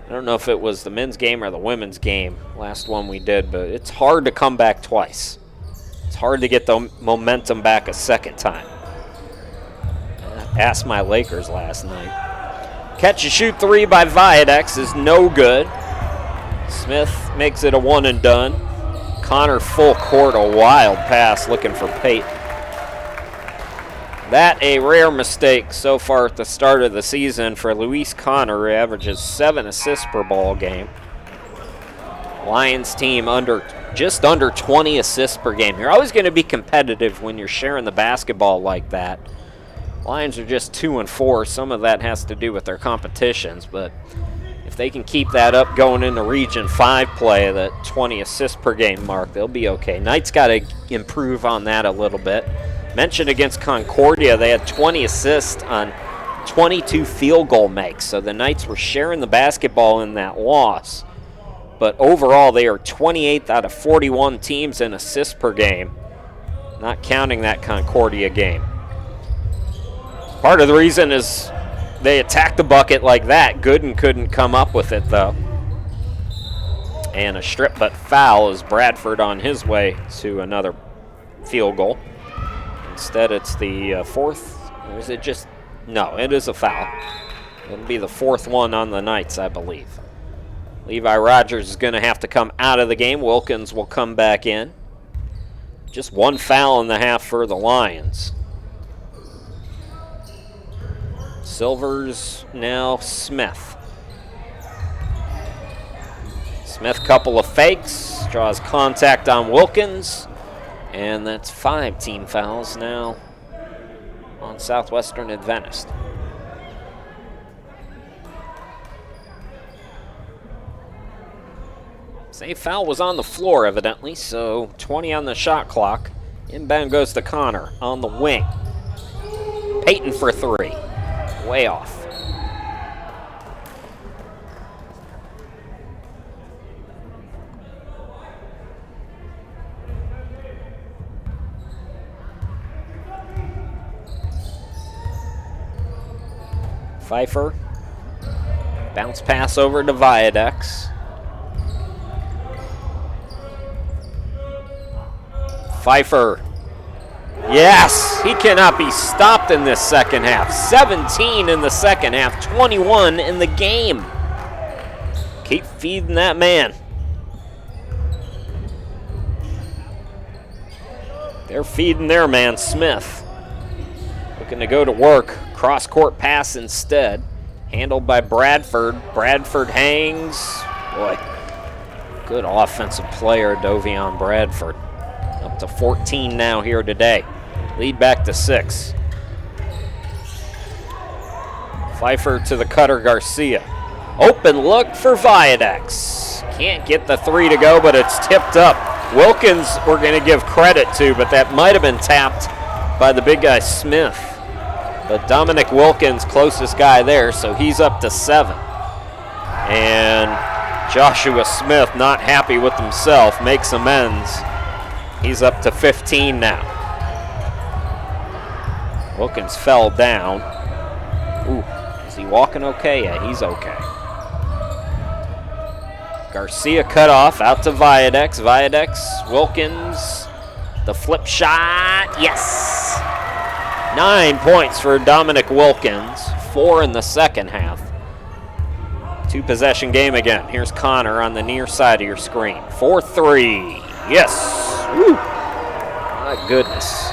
I don't know if it was the men's game or the women's game, last one we did, but it's hard to come back twice. It's hard to get the momentum back a second time. Asked my Lakers last night. Catch and shoot three by Viadex is no good. Smith makes it a one and done. Connor full court, a wild pass looking for Pate. That a rare mistake so far at the start of the season for Luis Connor, who averages 7 assists per ball game. Lions team just under 20 assists per game. You're always going to be competitive when you're sharing the basketball like that. Lions are just 2-4. Some of that has to do with their competitions, but if they can keep that up going into Region 5 play, that 20 assists per game mark, they'll be okay. Knights got to improve on that a little bit. Mentioned against Concordia, they had 20 assists on 22 field goal makes, so the Knights were sharing the basketball in that loss. But overall, they are 28th out of 41 teams in assists per game, not counting that Concordia game. Part of the reason is they attacked the bucket like that. Gooden couldn't come up with it, though. And a strip but foul is Bradford on his way to another field goal. Instead, it's the fourth, or is it just, no, it is a foul. It'll be the fourth one on the Knights, I believe. Levi Rogers is going to have to come out of the game. Wilkins will come back in. Just one foul in the half for the Lions. Silvers now Smith. Smith, couple of fakes, draws contact on Wilkins. And that's 5 team fouls now on Southwestern Adventist. Safe foul was on the floor, evidently, so 20 on the shot clock. Inbound goes to Connor on the wing. Payton for 3. Way off. Pfeiffer. Bounce pass over to Viadex. Pfeiffer. Yes, he cannot be stopped in this second half. 17 in the second half, 21 in the game. Keep feeding that man. They're feeding their man, Smith. Looking to go to work. Cross-court pass instead. Handled by Bradford. Bradford hangs. Boy, good offensive player, Dovion Bradford. Up to 14 now here today. Lead back to 6. Pfeiffer to the cutter, Garcia. Open look for Viadex. Can't get the 3 to go, but it's tipped up. Wilkins we're going to give credit to, but that might have been tapped by the big guy Smith. But Dominic Wilkins, closest guy there, so he's up to 7. And Joshua Smith, not happy with himself, makes amends. He's up to 15 now. Wilkins fell down. Ooh, is he walking okay? Yeah, he's okay. Garcia cut off, out to Viadex. Viadex, Wilkins, the flip shot, yes! 9 points for Dominic Wilkins, 4 in the second half. 2-possession game again. Here's Connor on the near side of your screen. 4-3, yes! Woo! My goodness.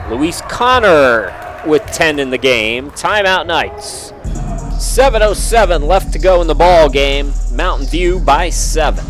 Luis Connor with 10 in the game. Timeout Knights. 7:07 left to go in the ball game. Mountain View by 7.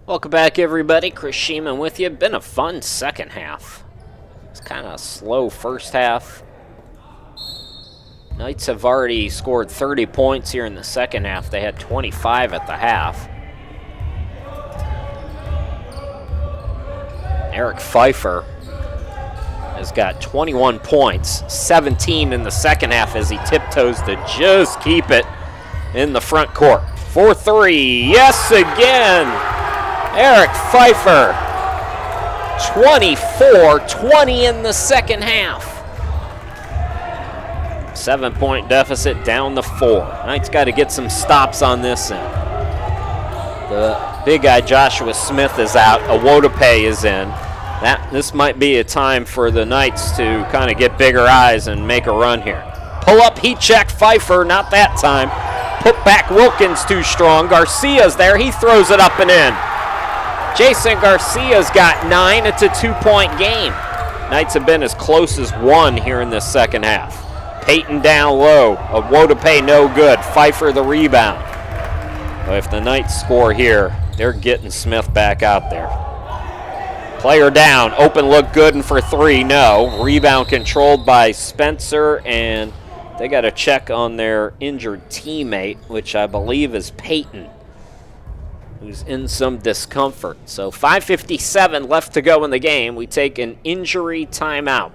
Welcome back, everybody. Chris Sheeman with you. Been a fun second half. It's kind of a slow first half. Knights have already scored 30 points here in the second half. They had 25 at the half. Eric Pfeiffer has got 21 points, 17 in the second half as he tiptoes to just keep it in the front court. 4-3, yes again! Eric Pfeiffer, 24-20 in the second half. 7-point deficit down to 4. Knights got to get some stops on this end. The big guy Joshua Smith is out. Awodape is in. This might be a time for the Knights to kind of get bigger eyes and make a run here. Pull up, heat check, Pfeiffer, not that time. Put back Wilkins too strong. Garcia's there, he throws it up and in. Jason Garcia's got 9. It's a 2-point game. Knights have been as close as 1 here in this second half. Peyton down low. Awodape no good. Pfeiffer the rebound. But if the Knights score here, they're getting Smith back out there. Player down. Open look good and for 3. No. Rebound controlled by Spencer, and they got to check on their injured teammate, which I believe is Peyton. who's in some discomfort. So 5:57 left to go in the game. We take an injury timeout.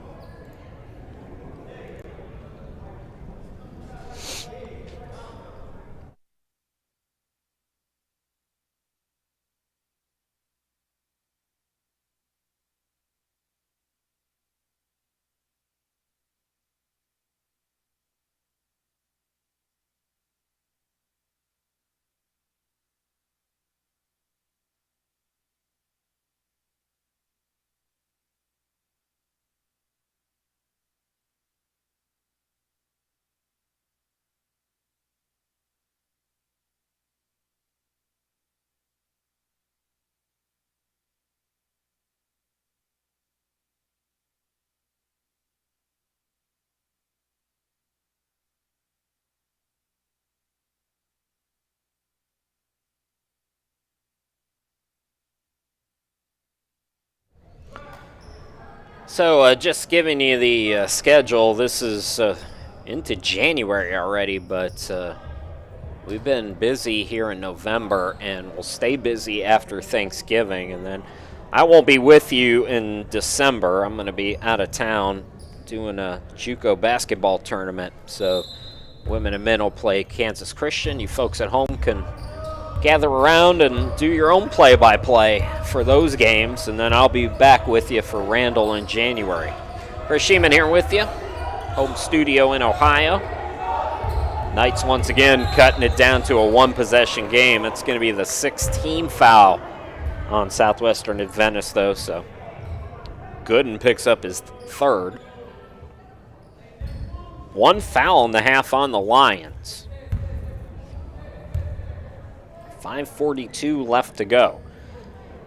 So just giving you the schedule, this is into January already, but we've been busy here in November, and we'll stay busy after Thanksgiving, and then I won't be with you in December. I'm going to be out of town doing a JUCO basketball tournament, so women and men will play Kansas Christian. You folks at home can gather around and do your own play-by-play for those games, and then I'll be back with you for Randall in January. Chris Sheeman here with you, home studio in Ohio. Knights once again cutting it down to a one-possession game. It's going to be the 6th team foul on Southwestern Adventist, though, so Gooden picks up his 3rd. 1 foul in the half on the Lions. 5:42 left to go.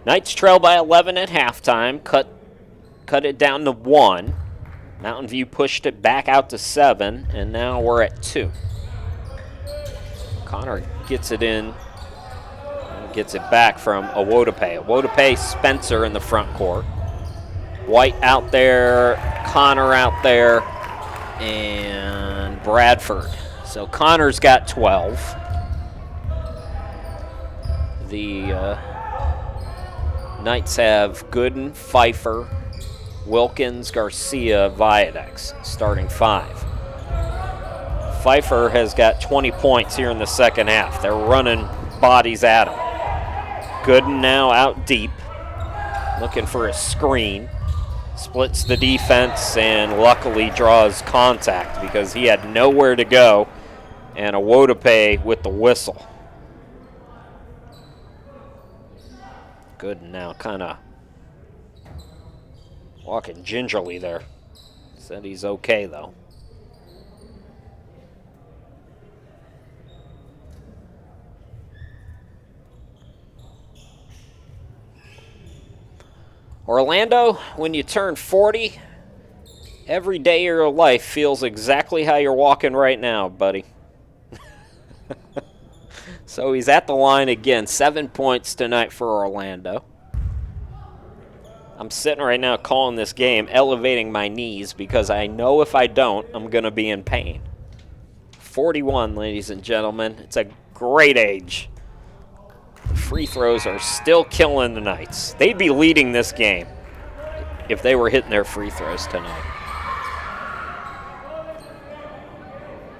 Knights trail by 11 at halftime, cut it down to 1. Mountain View pushed it back out to 7, and now we're at 2. Connor gets it in, gets it back from Awodape. Awodape, Spencer in the front court. White out there, Connor out there, and Bradford. So Connor's got 12. The Knights have Gooden, Pfeiffer, Wilkins, Garcia, Viadex, starting 5. Pfeiffer has got 20 points here in the second half. They're running bodies at him. Gooden now out deep, looking for a screen. Splits the defense and luckily draws contact because he had nowhere to go, and Awodape with the whistle. Gooden now kind of walking gingerly there. Said he's okay, though. Orlando, when you turn 40, every day of your life feels exactly how you're walking right now, buddy. So he's at the line again. 7 points tonight for Orlando. I'm sitting right now calling this game, elevating my knees, because I know if I don't, I'm going to be in pain. 41, ladies and gentlemen. It's a great age. The free throws are still killing the Knights. They'd be leading this game if they were hitting their free throws tonight.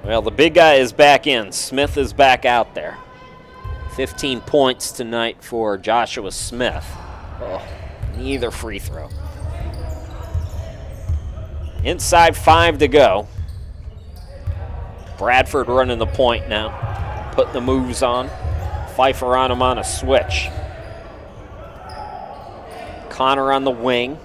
Well, the big guy is back in. Smith is back out there. 15 points tonight for Joshua Smith. Oh, neither free throw. Inside 5 to go. Bradford running the point now. Putting the moves on. Pfeiffer on him on a switch. Connor on the wing.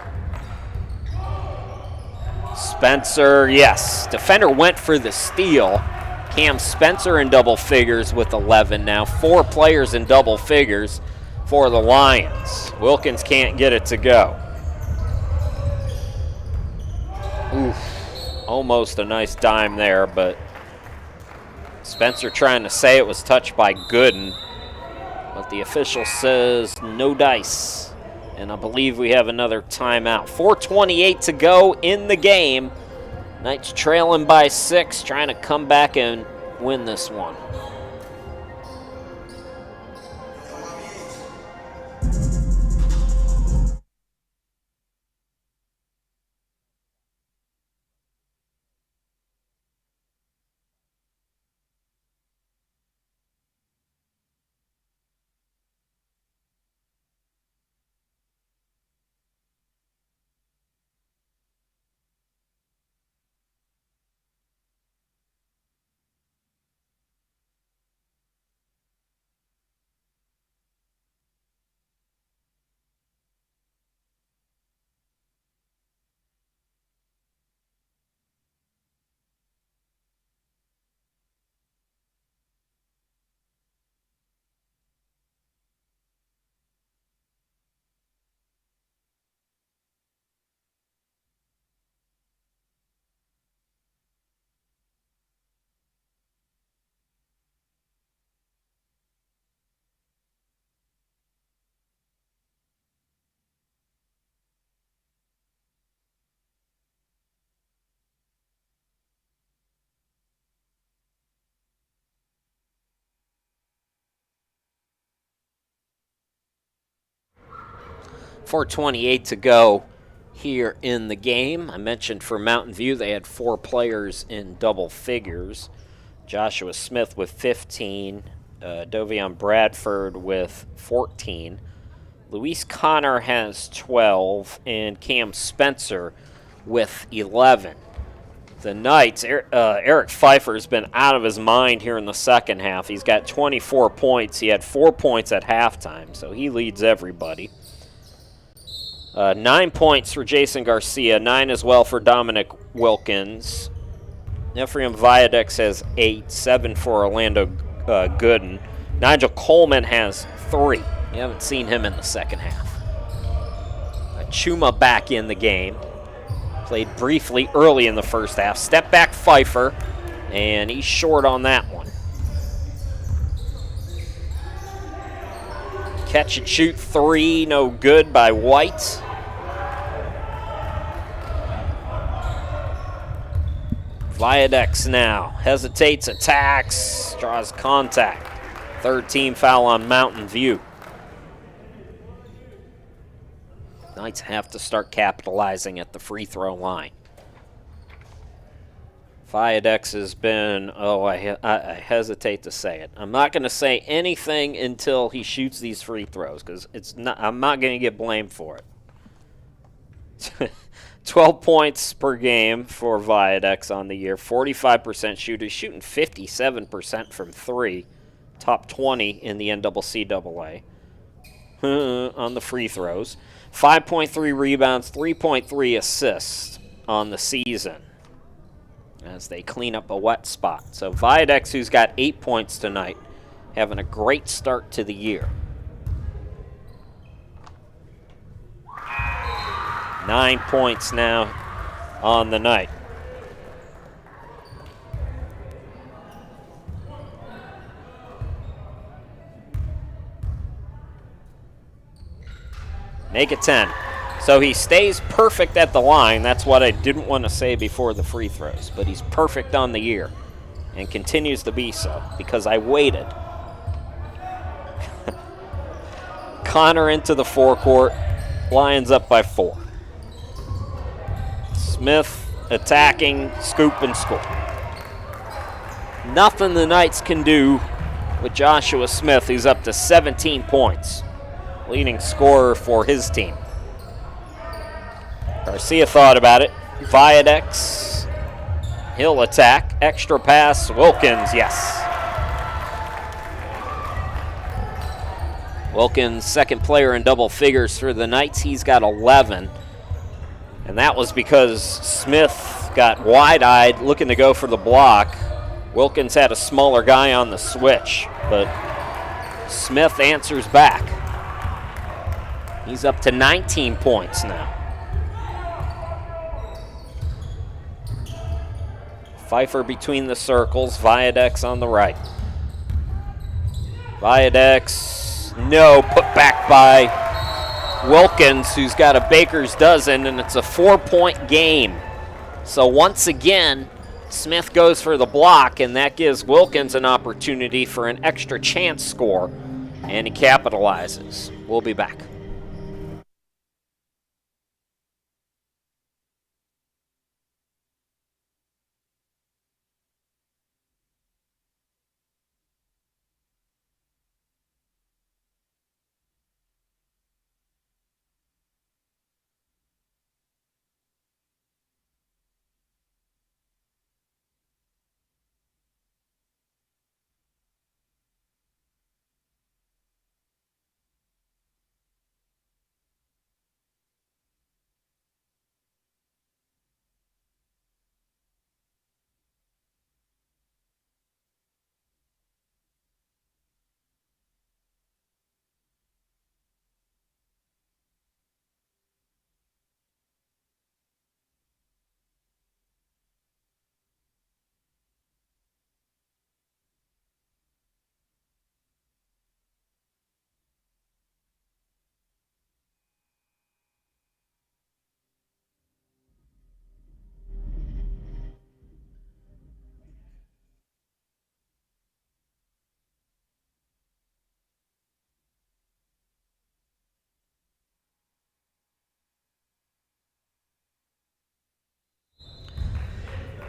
Spencer, yes. Defender went for the steal. Cam Spencer in double figures with 11 now. 4 players in double figures for the Lions. Wilkins can't get it to go. Oof. Almost a nice dime there, but Spencer trying to say it was touched by Gooden. But the official says no dice. And I believe we have another timeout. 4:28 to go in the game. Knights trailing by 6, trying to come back and win this one. 4:28 to go here in the game. I mentioned for Mountain View they had 4 players in double figures. Joshua Smith with 15, Dovion Bradford with 14. Luis Connor has 12, and Cam Spencer with 11. The Knights, Eric Pfeiffer has been out of his mind here in the second half. He's got 24 points. He had 4 points at halftime, so he leads everybody. 9 points for Jason Garcia, 9 as well for Dominic Wilkins. Ephraim Viadex has 8, 7 for Orlando Gooden. Nigel Coleman has 3. You haven't seen him in the second half. Chuma back in the game. Played briefly early in the first half. Step back Pfeiffer, and he's short on that one. Catch and shoot 3, no good by White. Viadex now hesitates, attacks, draws contact. Third team foul on Mountain View. Knights have to start capitalizing at the free throw line. Viadex has been, I hesitate to say it. I'm not going to say anything until he shoots these free throws because I'm not going to get blamed for it. 12 points per game for Viadex on the year, 45% shooter, shooting 57% from 3, top 20 in the NCAA on the free throws. 5.3 rebounds, 3.3 assists on the season as they clean up a wet spot. So Viadex, who's got 8 points tonight, having a great start to the year. 9 points now on the night. Make it 10. So he stays perfect at the line. That's what I didn't want to say before the free throws. But he's perfect on the year and continues to be so because I waited. Connor into the forecourt. Lions up by 4. Smith attacking, scoop, and score. Nothing the Knights can do with Joshua Smith, who's up to 17 points. Leading scorer for his team. Garcia thought about it. Viadex. He'll attack. Extra pass. Wilkins, yes. Wilkins, second player in double figures for the Knights. He's got 11. And that was because Smith got wide-eyed looking to go for the block. Wilkins had a smaller guy on the switch, but Smith answers back. He's up to 19 points now. Pfeiffer between the circles, Viadex on the right. Viadex, no, put back by Wilkins, who's got a baker's dozen, and it's a 4-point game. So once again, Smith goes for the block, and that gives Wilkins an opportunity for an extra chance score, and he capitalizes. We'll be back.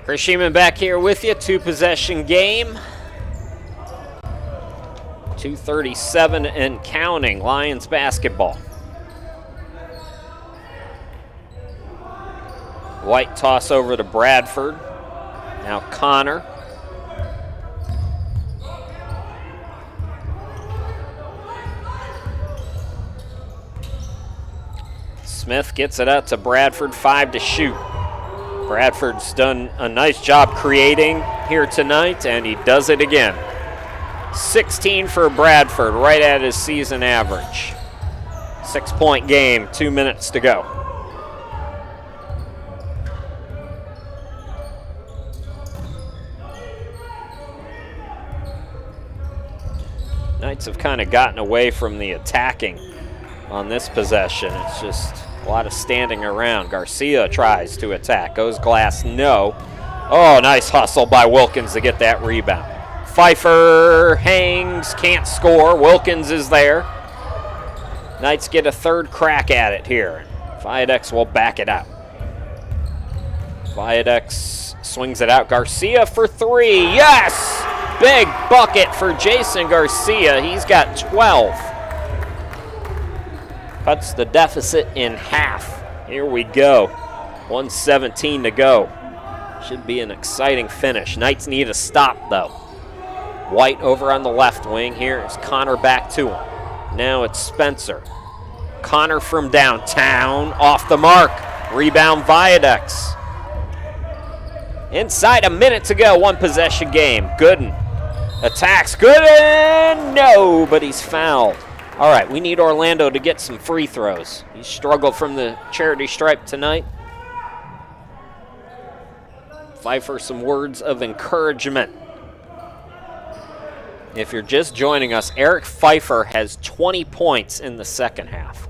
Chris Sheeman back here with you. 2-possession game. 2:37 and counting. Lions basketball. White toss over to Bradford. Now Connor. Smith gets it out to Bradford. 5 to shoot. Bradford's done a nice job creating here tonight, and he does it again. 16 for Bradford, right at his season average. 6-point game, 2 minutes to go. Knights have kind of gotten away from the attacking on this possession. It's just a lot of standing around. Garcia tries to attack. Goes glass, no. Oh, nice hustle by Wilkins to get that rebound. Pfeiffer hangs, can't score. Wilkins is there. Knights get a third crack at it here. Viadex will back it out. Viadex swings it out. Garcia for 3. Yes! Big bucket for Jason Garcia. He's got 12. Cuts the deficit in half. Here we go. 1:17 to go. Should be an exciting finish. Knights need a stop, though. White over on the left wing. Here's Connor back to him. Now it's Spencer. Connor from downtown. Off the mark. Rebound Viadex. Inside a minute to go. 1-possession game. Gooden attacks. Gooden! No, but he's fouled. All right, we need Orlando to get some free throws. He struggled from the charity stripe tonight. Pfeiffer, some words of encouragement. If you're just joining us, Eric Pfeiffer has 20 points in the second half.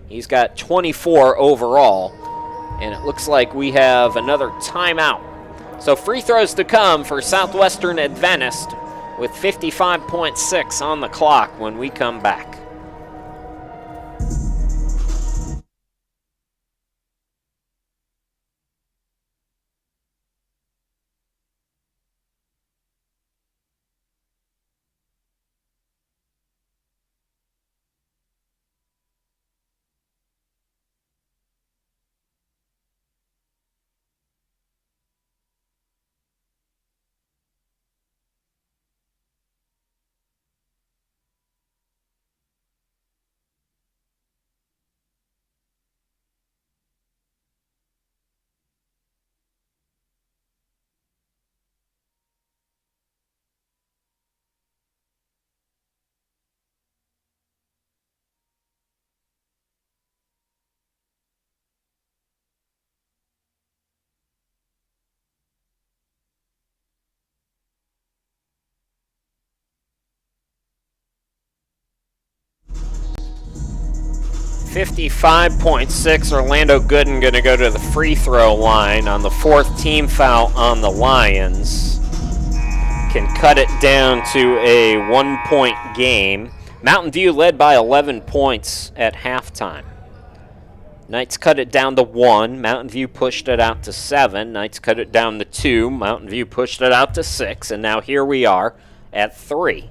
He's got 24 overall, and it looks like we have another timeout. So free throws to come for Southwestern Adventist with 55.6 on the clock when we come back. .6. Orlando Gooden going to go to the free throw line on the 4th team foul on the Lions. Can cut it down to a 1-point game. Mountain View led by 11 points at halftime. Knights cut it down to 1. Mountain View pushed it out to 7. Knights cut it down to 2. Mountain View pushed it out to 6. And now here we are at 3.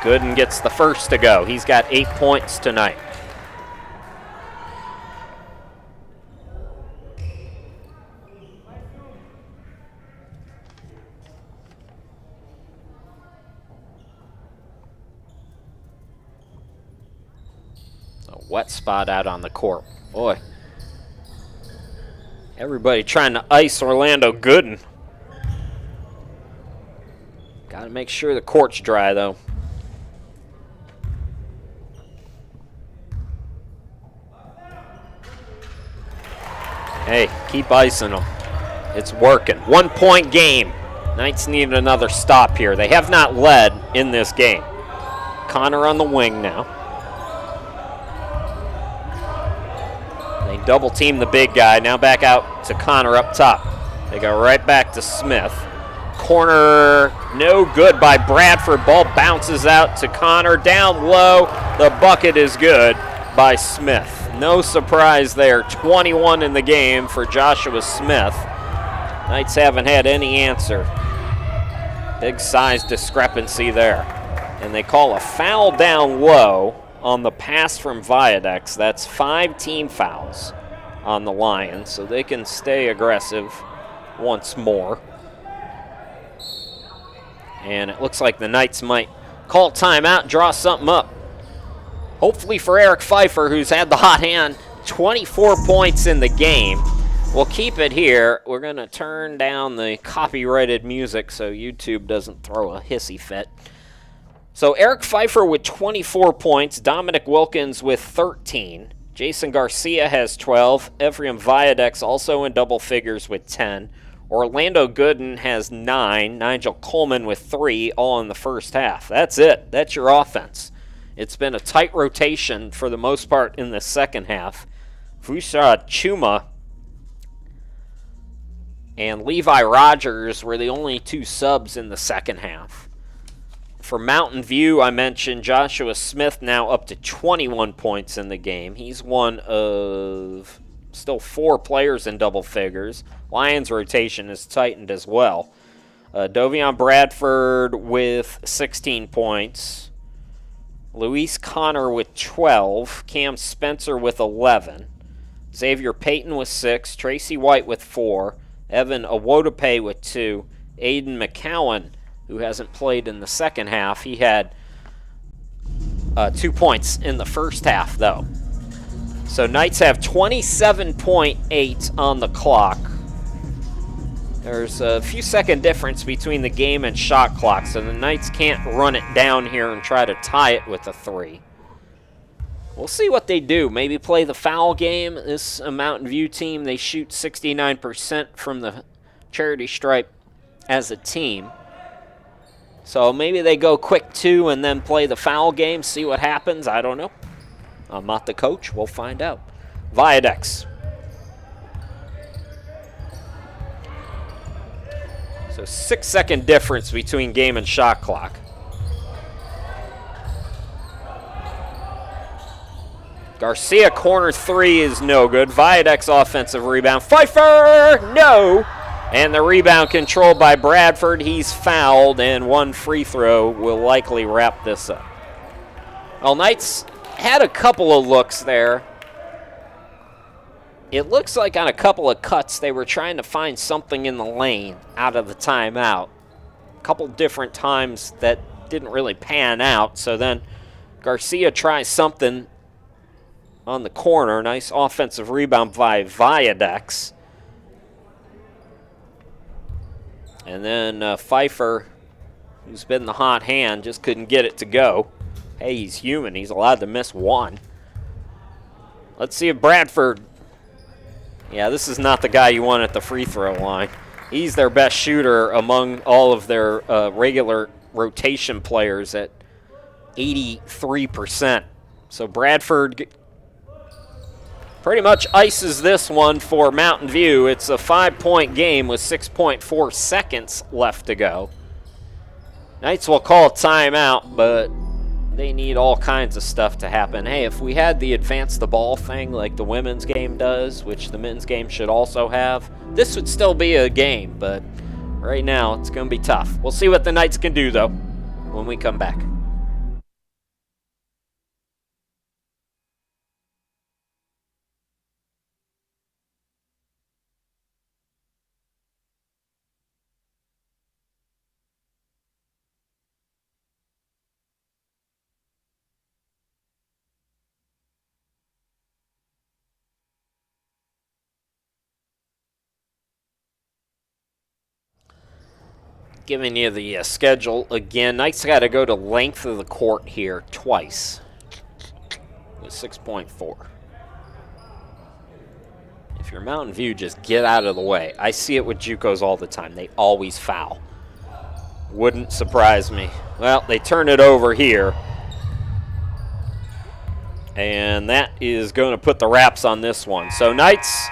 Gooden gets the first to go. He's got 8 points tonight. Wet spot out on the court. Boy. Everybody trying to ice Orlando Gooden. Got to make sure the court's dry, though. Hey, keep icing them. It's working. 1-point game. Knights need another stop here. They have not led in this game. Connor on the wing now. Double team the big guy. Now back out to Connor up top. They go right back to Smith. Corner no good by Bradford. Ball bounces out to Connor. Down low. The bucket is good by Smith. No surprise there. 21 in the game for Joshua Smith. Knights haven't had any answer. Big size discrepancy there. And they call a foul down low on the pass from Viadex. That's 5 team fouls on the Lions, so they can stay aggressive once more. And it looks like the Knights might call timeout, draw something up. Hopefully for Eric Pfeiffer, who's had the hot hand, 24 points in the game. We'll keep it here. We're going to turn down the copyrighted music so YouTube doesn't throw a hissy fit. So Eric Pfeiffer with 24 points, Dominic Wilkins with 13. Jason Garcia has 12. Ephraim Viadex also in double figures with 10. Orlando Gooden has 9. Nigel Coleman with 3, all in the first half. That's it. That's your offense. It's been a tight rotation for the most part in the second half. Fushad Chuma and Levi Rogers were the only 2 subs in the second half. For Mountain View, I mentioned Joshua Smith now up to 21 points in the game. He's one of still 4 players in double figures. Lions rotation is tightened as well. Dovion Bradford with 16 points. Luis Connor with 12. Cam Spencer with 11. Xavier Payton with 6. Tracy White with 4. Evan Awodape with 2. Aiden McCowan, who hasn't played in the second half, he had 2 points in the first half, though. So Knights have 27.8 on the clock. There's a few second difference between the game and shot clock, so the Knights can't run it down here and try to tie it with a 3. We'll see what they do. Maybe play the foul game. This Mountain View team, they shoot 69% from the charity stripe as a team. So maybe they go quick 2 and then play the foul game, see what happens. I don't know. I'm not the coach. We'll find out. Viadex. So 6-second difference between game and shot clock. Garcia corner 3 is no good. Viadex offensive rebound. Pfeiffer! No! And the rebound controlled by Bradford. He's fouled, and 1 free throw will likely wrap this up. Well, Knights had a couple of looks there. It looks like on a couple of cuts they were trying to find something in the lane out of the timeout. A couple different times that didn't really pan out, so then Garcia tries something on the corner. Nice offensive rebound by Viadex. And then Pfeiffer, who's been the hot hand, just couldn't get it to go. Hey, he's human. He's allowed to miss 1. Let's see if Bradford... Yeah, this is not the guy you want at the free throw line. He's their best shooter among all of their regular rotation players at 83%. So Bradford pretty much ices this one for Mountain View. It's a 5-point game with 6.4 seconds left to go. Knights will call a timeout, but they need all kinds of stuff to happen. Hey, if we had the advance the ball thing like the women's game does, which the men's game should also have, this would still be a game, but right now it's going to be tough. We'll see what the Knights can do, though, when we come back. Giving you the schedule again. Knights got to go to length of the court here twice with 6.4. If you're Mountain View, just get out of the way. I see it with JUCOs all the time. They always foul. Wouldn't surprise me. Well, they turn it over here. And that is going to put the wraps on this one. So Knights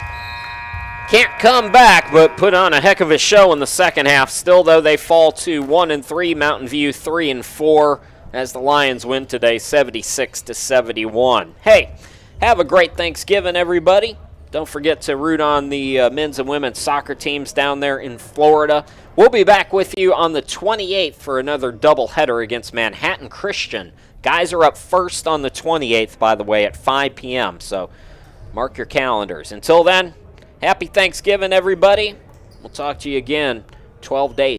can't come back, but put on a heck of a show in the second half. Still, though, they fall to 1-3. Mountain View 3-4 as the Lions win today, 76-71. Hey, have a great Thanksgiving, everybody. Don't forget to root on the men's and women's soccer teams down there in Florida. We'll be back with you on the 28th for another doubleheader against Manhattan Christian. Guys are up first on the 28th, by the way, at 5 p.m., so mark your calendars. Until then, happy Thanksgiving, everybody. We'll talk to you again 12 days.